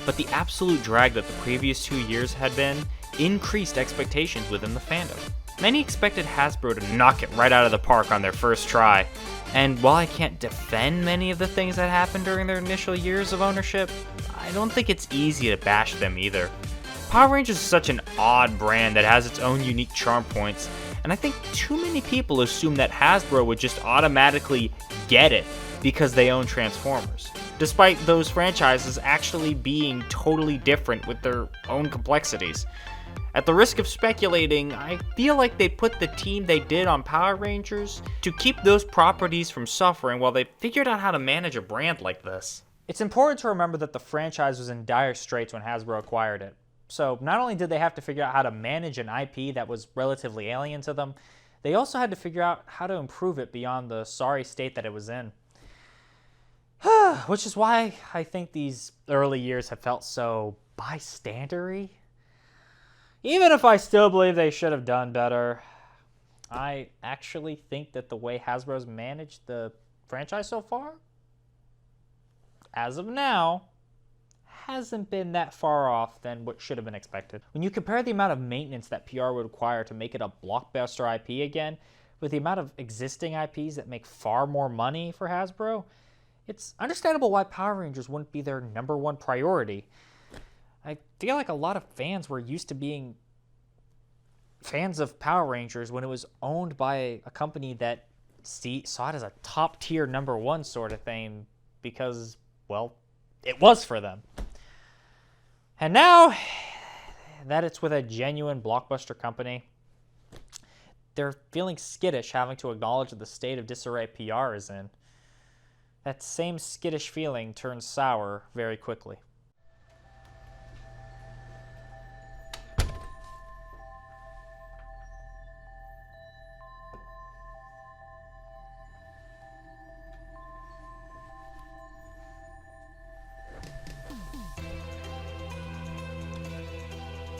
but the absolute drag that the previous 2 years had been increased expectations within the fandom. Many expected Hasbro to knock it right out of the park on their first try, and while I can't defend many of the things that happened during their initial years of ownership, I don't think it's easy to bash them either. Power Rangers is such an odd brand that has its own unique charm points, and I think too many people assume that Hasbro would just automatically get it because they own Transformers, despite those franchises actually being totally different with their own complexities. At the risk of speculating, I feel like they put the team they did on Power Rangers to keep those properties from suffering while they figured out how to manage a brand like this. It's important to remember that the franchise was in dire straits when Hasbro acquired it. So not only did they have to figure out how to manage an IP that was relatively alien to them, they also had to figure out how to improve it beyond the sorry state that it was in. Which is why I think these early years have felt so bystandery. Even if I still believe they should have done better, I actually think that the way Hasbro's managed the franchise so far, as of now, hasn't been that far off than what should have been expected. When you compare the amount of maintenance that PR would require to make it a blockbuster IP again, with the amount of existing IPs that make far more money for Hasbro, it's understandable why Power Rangers wouldn't be their #1 priority. I feel like a lot of fans were used to being fans of Power Rangers when it was owned by a company that saw it as a top-tier #1 sort of thing because, well, it was for them. And now that it's with a genuine blockbuster company, they're feeling skittish having to acknowledge the state of disarray PR is in. that same skittish feeling turns sour very quickly.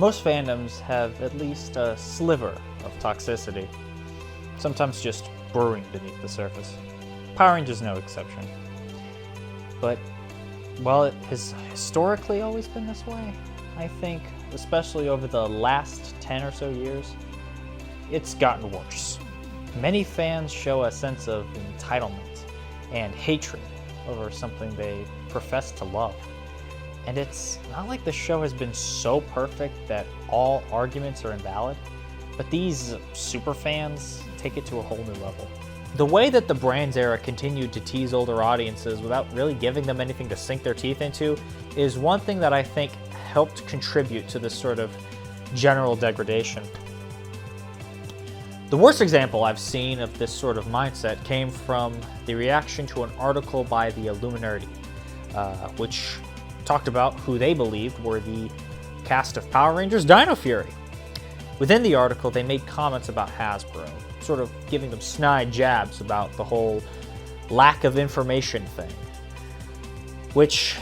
Most fandoms have at least a sliver of toxicity, sometimes just brewing beneath the surface. Power Rangers no exception. But while it has historically always been this way, I think, especially over the last 10 or so years, it's gotten worse. Many fans show a sense of entitlement and hatred over something they profess to love. And it's not like the show has been so perfect that all arguments are invalid, but these super fans take it to a whole new level. The way that the Brands era continued to tease older audiences without really giving them anything to sink their teeth into is one thing that I think helped contribute to this sort of general degradation. The worst example I've seen of this sort of mindset came from the reaction to an article by the Illuminati, which talked about who they believed were the cast of Power Rangers Dino Fury. Within the article, they made comments about Hasbro, sort of giving them snide jabs about the whole lack of information thing, which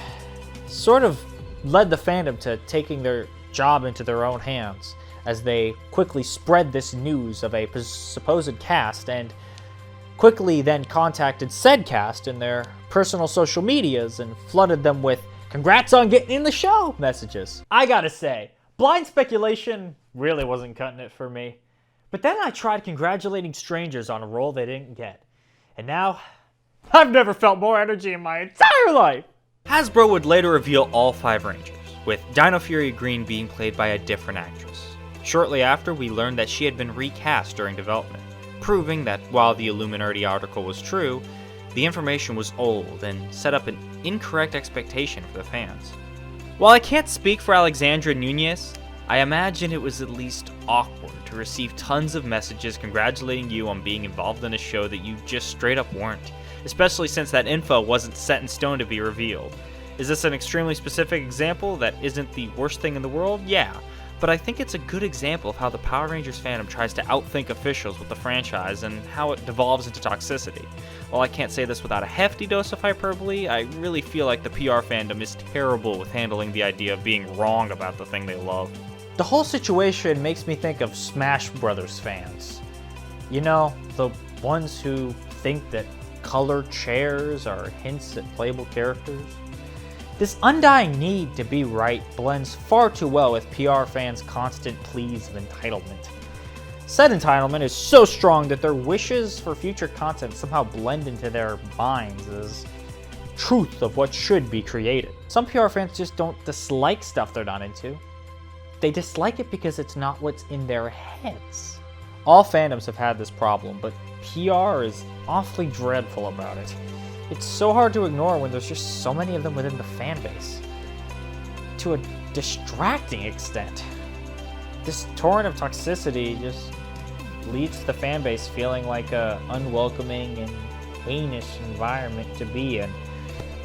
sort of led the fandom to taking their job into their own hands as they quickly spread this news of a supposed cast and quickly then contacted said cast in their personal social medias and flooded them with "Congrats on getting in the show" messages. I gotta say, blind speculation really wasn't cutting it for me. But then I tried congratulating strangers on a role they didn't get. And now, I've never felt more energy in my entire life! Hasbro would later reveal all 5 Rangers, with Dino Fury Green being played by a different actress. Shortly after, we learned that she had been recast during development, proving that while the Illuminati article was true, the information was old and set up an incorrect expectation for the fans. While I can't speak for Alexandra Nunez, I imagine it was at least awkward to receive tons of messages congratulating you on being involved in a show that you just straight up weren't, especially since that info wasn't set in stone to be revealed. Is this an extremely specific example that isn't the worst thing in the world? Yeah, but I think it's a good example of how the Power Rangers fandom tries to outthink officials with the franchise and how it devolves into toxicity. While I can't say this without a hefty dose of hyperbole, I really feel like the PR fandom is terrible with handling the idea of being wrong about the thing they love. The whole situation makes me think of Smash Brothers fans. You know, the ones who think that colored chairs are hints at playable characters. This undying need to be right blends far too well with PR fans' constant pleas of entitlement. Said entitlement is so strong that their wishes for future content somehow blend into their minds as truth of what should be created. Some PR fans just don't dislike stuff they're not into. They dislike it because it's not what's in their heads. All fandoms have had this problem, but PR is awfully dreadful about it. It's so hard to ignore when there's just so many of them within the fan base. To a distracting extent. This torrent of toxicity just leads to the fan base feeling like a unwelcoming and heinous environment to be in,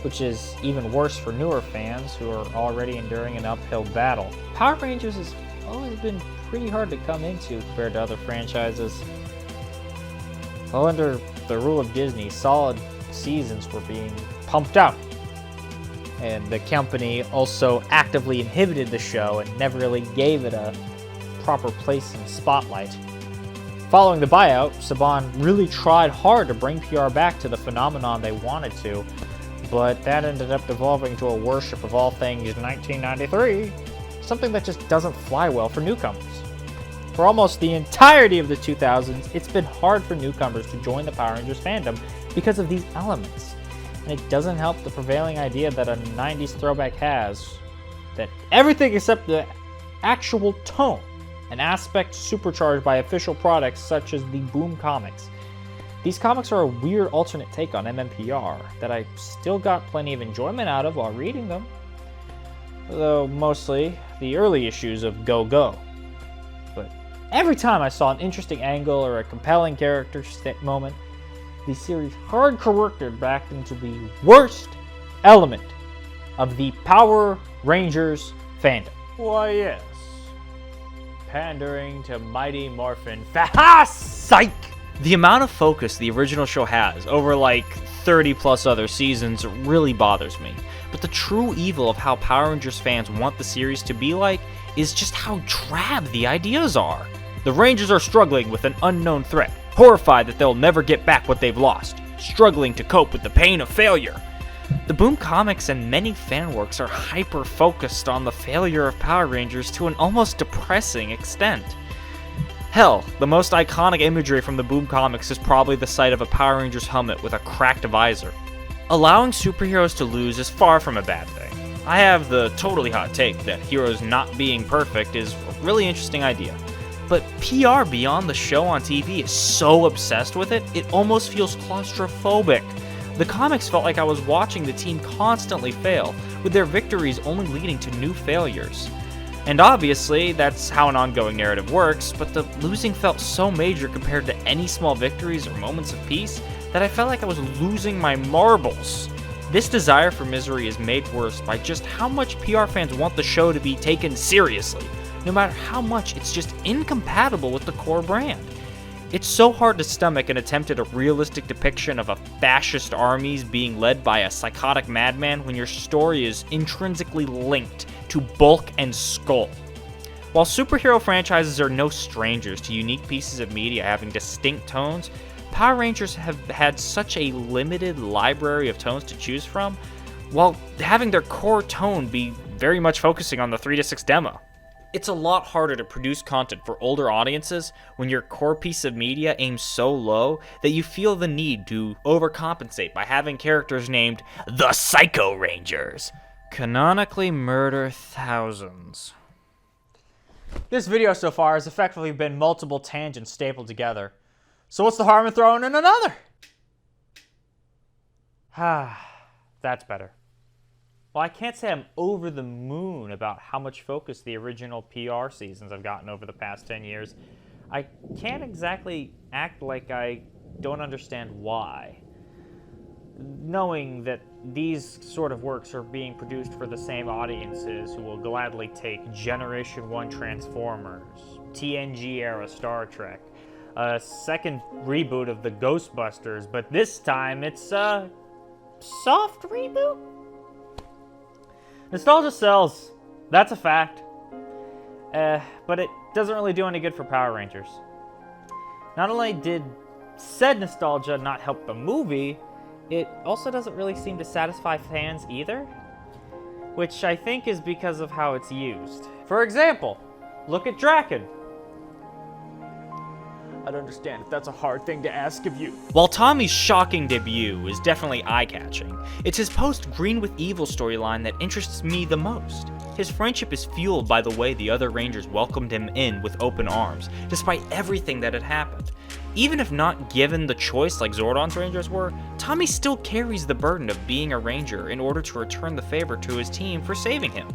which is even worse for newer fans who are already enduring an uphill battle. Power Rangers has always been pretty hard to come into compared to other franchises. Well, under the rule of Disney, solid seasons were being pumped out. And the company also actively inhibited the show and never really gave it a proper place in the spotlight. Following the buyout, Saban really tried hard to bring PR back to the phenomenon they wanted to, but that ended up devolving to a worship of all things 1993, something that just doesn't fly well for newcomers. For almost the entirety of the 2000s, it's been hard for newcomers to join the Power Rangers fandom because of these elements. And it doesn't help the prevailing idea that a 90s throwback has, that everything except the actual tone, an aspect supercharged by official products such as the Boom comics. These comics are a weird alternate take on MMPR that I still got plenty of enjoyment out of while reading them, though mostly the early issues of Go Go. But every time I saw an interesting angle or a compelling character moment, the series hard corrected back into the worst element of the Power Rangers fandom. Why, yes. Pandering to Mighty Morphin. Psych! The amount of focus the original show has over like 30 plus other seasons really bothers me. But the true evil of how Power Rangers fans want the series to be like is just how drab the ideas are. The Rangers are struggling with an unknown threat, horrified that they'll never get back what they've lost, struggling to cope with the pain of failure. The Boom comics and many fan works are hyper-focused on the failure of Power Rangers to an almost depressing extent. Hell, the most iconic imagery from the Boom comics is probably the sight of a Power Rangers helmet with a cracked visor. Allowing superheroes to lose is far from a bad thing. I have the totally hot take that heroes not being perfect is a really interesting idea. But PR beyond the show on TV is so obsessed with it, it almost feels claustrophobic. The comics felt like I was watching the team constantly fail, with their victories only leading to new failures. And obviously, that's how an ongoing narrative works, but the losing felt so major compared to any small victories or moments of peace that I felt like I was losing my marbles. This desire for misery is made worse by just how much PR fans want the show to be taken seriously, no matter how much it's just incompatible with the core brand. It's so hard to stomach an attempt at a realistic depiction of a fascist armies being led by a psychotic madman when your story is intrinsically linked to Bulk and Skull. While superhero franchises are no strangers to unique pieces of media having distinct tones, Power Rangers have had such a limited library of tones to choose from, while having their core tone be very much focusing on the 3-6 demo. It's a lot harder to produce content for older audiences when your core piece of media aims so low that you feel the need to overcompensate by having characters named the Psycho Rangers canonically murder thousands. This video so far has effectively been multiple tangents stapled together. So what's the harm in throwing in another? That's better. Well, I can't say I'm over the moon about how much focus the original PR seasons have gotten over the past 10 years. I can't exactly act like I don't understand why. Knowing that these sort of works are being produced for the same audiences who will gladly take Generation 1 Transformers, TNG-era Star Trek, a second reboot of the Ghostbusters, but this time it's a soft reboot? Nostalgia sells. That's a fact. But it doesn't really do any good for Power Rangers. Not only did said nostalgia not help the movie, it also doesn't really seem to satisfy fans either, which I think is because of how it's used. For example, look at Draken. I'd understand if that's a hard thing to ask of you. While Tommy's shocking debut is definitely eye-catching, it's his post-Green with Evil storyline that interests me the most. His friendship is fueled by the way the other Rangers welcomed him in with open arms, despite everything that had happened. Even if not given the choice like Zordon's Rangers were, Tommy still carries the burden of being a Ranger in order to return the favor to his team for saving him,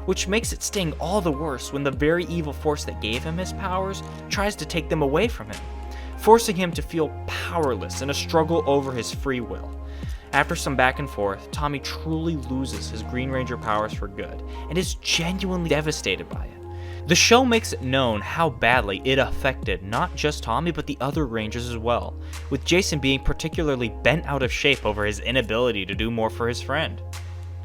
which makes it sting all the worse when the very evil force that gave him his powers tries to take them away from him, forcing him to feel powerless in a struggle over his free will. After some back and forth, Tommy truly loses his Green Ranger powers for good, and is genuinely devastated by it. The show makes it known how badly it affected not just Tommy but the other Rangers as well, with Jason being particularly bent out of shape over his inability to do more for his friend.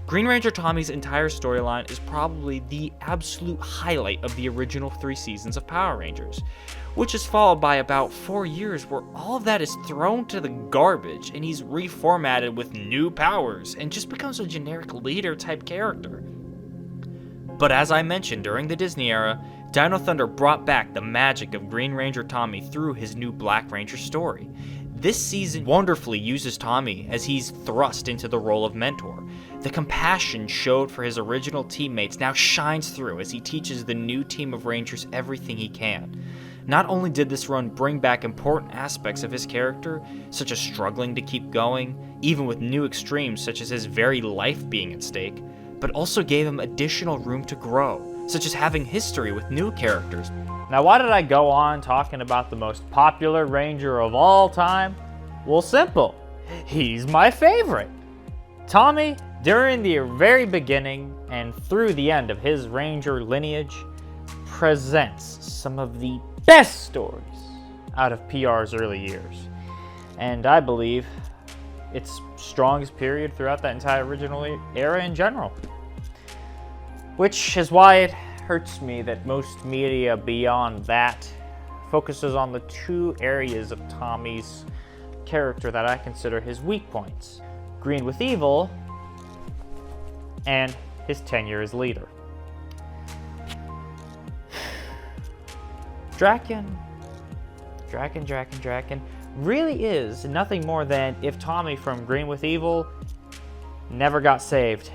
Green Ranger Tommy's entire storyline is probably the absolute highlight of the original 3 seasons of Power Rangers, which is followed by about 4 years where all of that is thrown to the garbage and he's reformatted with new powers and just becomes a generic leader type character. But as I mentioned during the Disney era, Dino Thunder brought back the magic of Green Ranger Tommy through his new Black Ranger story. This season wonderfully uses Tommy as he's thrust into the role of mentor. The compassion showed for his original teammates now shines through as he teaches the new team of Rangers everything he can. Not only did this run bring back important aspects of his character, such as struggling to keep going, even with new extremes such as his very life being at stake, but also gave him additional room to grow, such as having history with new characters. Now, why did I go on talking about the most popular Ranger of all time? Well, simple. He's my favorite. Tommy, during the very beginning and through the end of his Ranger lineage, presents some of the best stories out of PR's early years. And I believe its strongest period throughout that entire original era in general. Which is why it hurts me that most media beyond that focuses on the two areas of Tommy's character that I consider his weak points. Green with Evil and his tenure as leader. Draken really is nothing more than if Tommy from Green with Evil never got saved.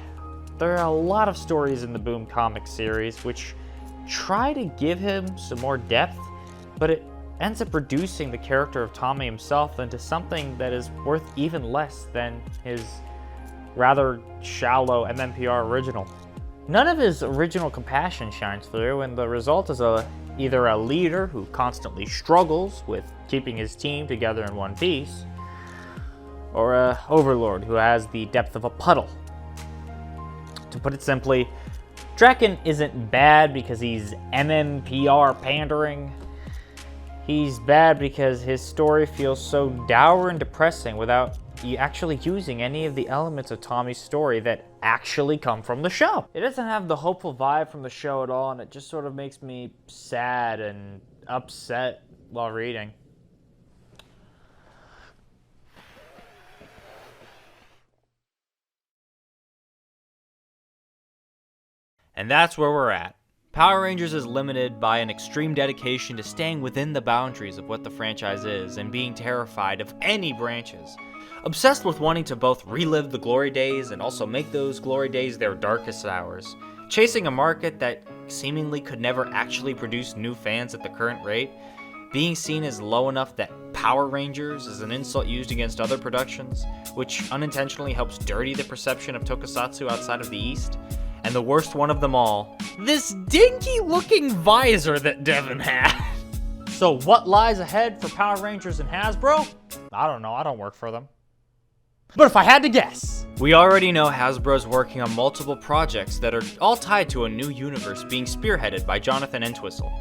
There are a lot of stories in the Boom comic series which try to give him some more depth, but it ends up reducing the character of Tommy himself into something that is worth even less than his rather shallow MMPR original. None of his original compassion shines through, and the result is either a leader who constantly struggles with keeping his team together in one piece, or a overlord who has the depth of a puddle. To put it simply, Draken isn't bad because he's MMPR pandering. He's bad because his story feels so dour and depressing without actually using any of the elements of Tommy's story that actually come from the show. It doesn't have the hopeful vibe from the show at all, and it just sort of makes me sad and upset while reading. And that's where we're at. Power Rangers is limited by an extreme dedication to staying within the boundaries of what the franchise is and being terrified of any branches. Obsessed with wanting to both relive the glory days and also make those glory days their darkest hours. Chasing a market that seemingly could never actually produce new fans at the current rate. Being seen as low enough that Power Rangers is an insult used against other productions, which unintentionally helps dirty the perception of tokusatsu outside of the East. And the worst one of them all, this dinky-looking visor that Devin had. So what lies ahead for Power Rangers and Hasbro? I don't know, I don't work for them. But if I had to guess... We already know Hasbro's working on multiple projects that are all tied to a new universe being spearheaded by Jonathan Entwistle.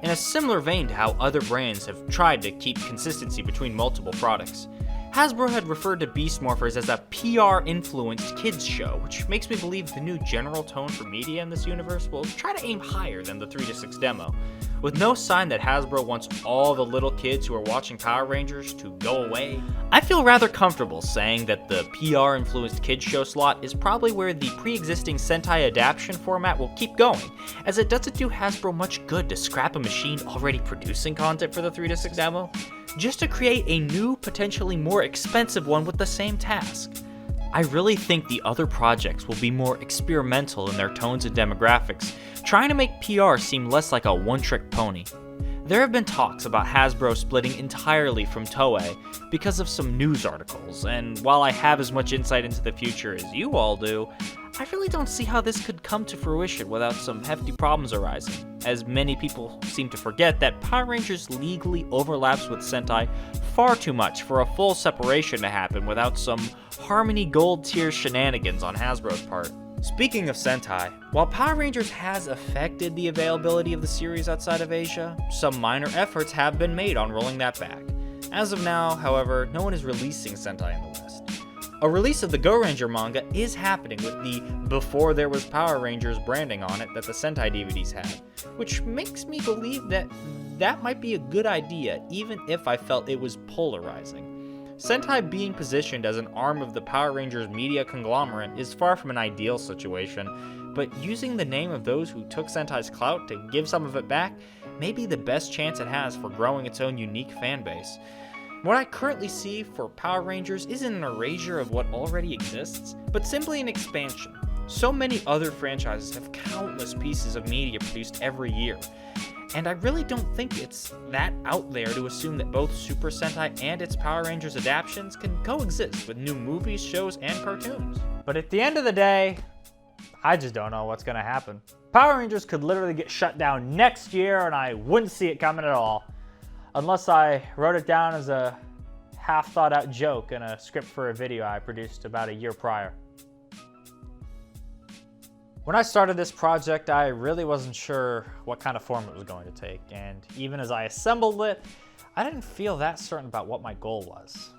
In a similar vein to how other brands have tried to keep consistency between multiple products. Hasbro had referred to Beast Morphers as a PR-influenced kids show, which makes me believe the new general tone for media in this universe will try to aim higher than the 3-6 demo, with no sign that Hasbro wants all the little kids who are watching Power Rangers to go away. I feel rather comfortable saying that the PR-influenced kids show slot is probably where the pre-existing Sentai adaptation format will keep going, as it doesn't do Hasbro much good to scrap a machine already producing content for the 3-6 demo, just to create a new, potentially more expensive one with the same task. I really think the other projects will be more experimental in their tones and demographics, trying to make PR seem less like a one-trick pony. There have been talks about Hasbro splitting entirely from Toei because of some news articles, and while I have as much insight into the future as you all do, I really don't see how this could come to fruition without some hefty problems arising, as many people seem to forget that Power Rangers legally overlaps with Sentai far too much for a full separation to happen without some Harmony Gold tier shenanigans on Hasbro's part. Speaking of Sentai, while Power Rangers has affected the availability of the series outside of Asia, some minor efforts have been made on rolling that back. As of now, however, no one is releasing Sentai in the West. A release of the Go Ranger manga is happening with the Before There Was Power Rangers branding on it that the Sentai DVDs had, which makes me believe that that might be a good idea even if I felt it was polarizing. Sentai being positioned as an arm of the Power Rangers media conglomerate is far from an ideal situation, but using the name of those who took Sentai's clout to give some of it back may be the best chance it has for growing its own unique fan base. What I currently see for Power Rangers isn't an erasure of what already exists, but simply an expansion. So many other franchises have countless pieces of media produced every year, and I really don't think it's that out there to assume that both Super Sentai and its Power Rangers adaptations can coexist with new movies, shows, and cartoons. But at the end of the day, I just don't know what's gonna happen. Power Rangers could literally get shut down next year and I wouldn't see it coming at all. Unless I wrote it down as a half thought out joke in a script for a video I produced about a year prior. When I started this project, I really wasn't sure what kind of form it was going to take, and even as I assembled it, I didn't feel that certain about what my goal was.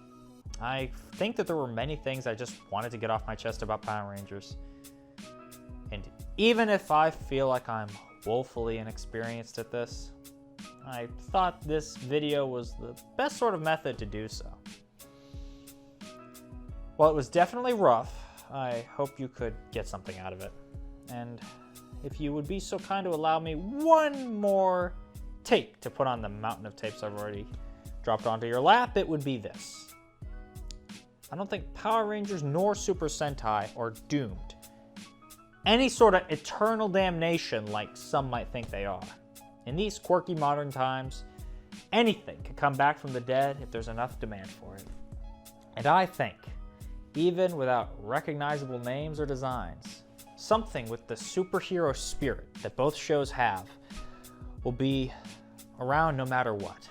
I think that there were many things I just wanted to get off my chest about Power Rangers. And even if I feel like I'm woefully inexperienced at this, I thought this video was the best sort of method to do so. While it was definitely rough, I hope you could get something out of it. And if you would be so kind to allow me one more tape to put on the mountain of tapes I've already dropped onto your lap, it would be this. I don't think Power Rangers nor Super Sentai are doomed any sort of eternal damnation like some might think they are. In these quirky modern times, anything can come back from the dead if there's enough demand for it. And I think, even without recognizable names or designs, something with the superhero spirit that both shows have will be around no matter what.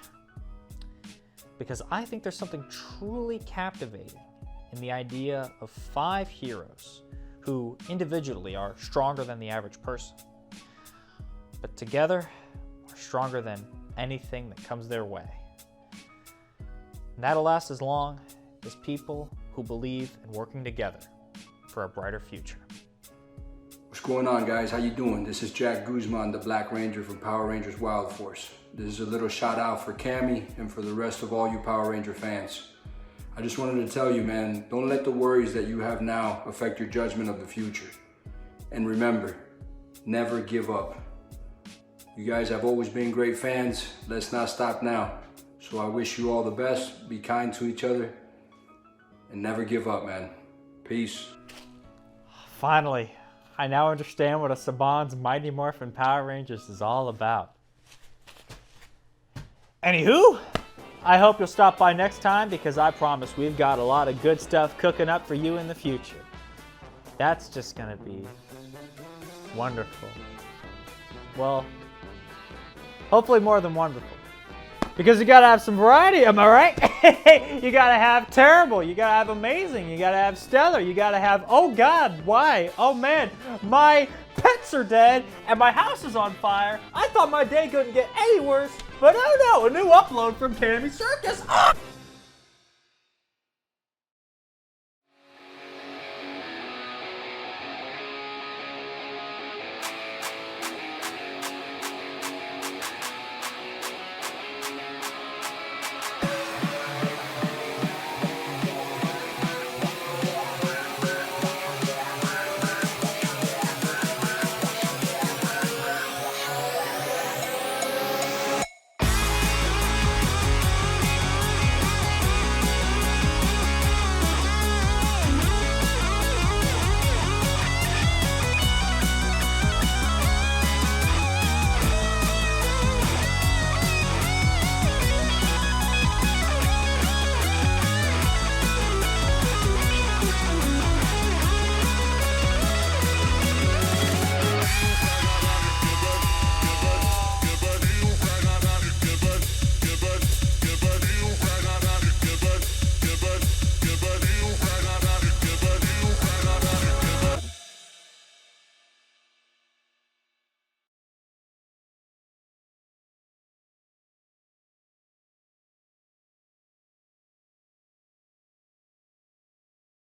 Because I think there's something truly captivating in the idea of 5 heroes who individually are stronger than the average person, but together are stronger than anything that comes their way. And that'll last as long as people who believe in working together for a brighter future. What's going on, guys? How you doing? This is Jack Guzman, the Black Ranger from Power Rangers Wild Force. This is a little shout out for Cammi and for the rest of all you Power Ranger fans. I just wanted to tell you, man, don't let the worries that you have now affect your judgment of the future. And remember, never give up. You guys have always been great fans. Let's not stop now. So I wish you all the best. Be kind to each other and never give up, man. Peace. Finally, I now understand what a Saban's Mighty Morphin Power Rangers is all about. Anywho, I hope you'll stop by next time because I promise we've got a lot of good stuff cooking up for you in the future. That's just gonna be wonderful. Well, hopefully more than wonderful. Because you gotta have some variety, am I right? You gotta have terrible, you gotta have amazing, you gotta have stellar, you gotta have, oh God, why? Oh man, my pets are dead and my house is on fire. I thought my day couldn't get any worse, but oh no, a new upload from Cammi Circus. Ah!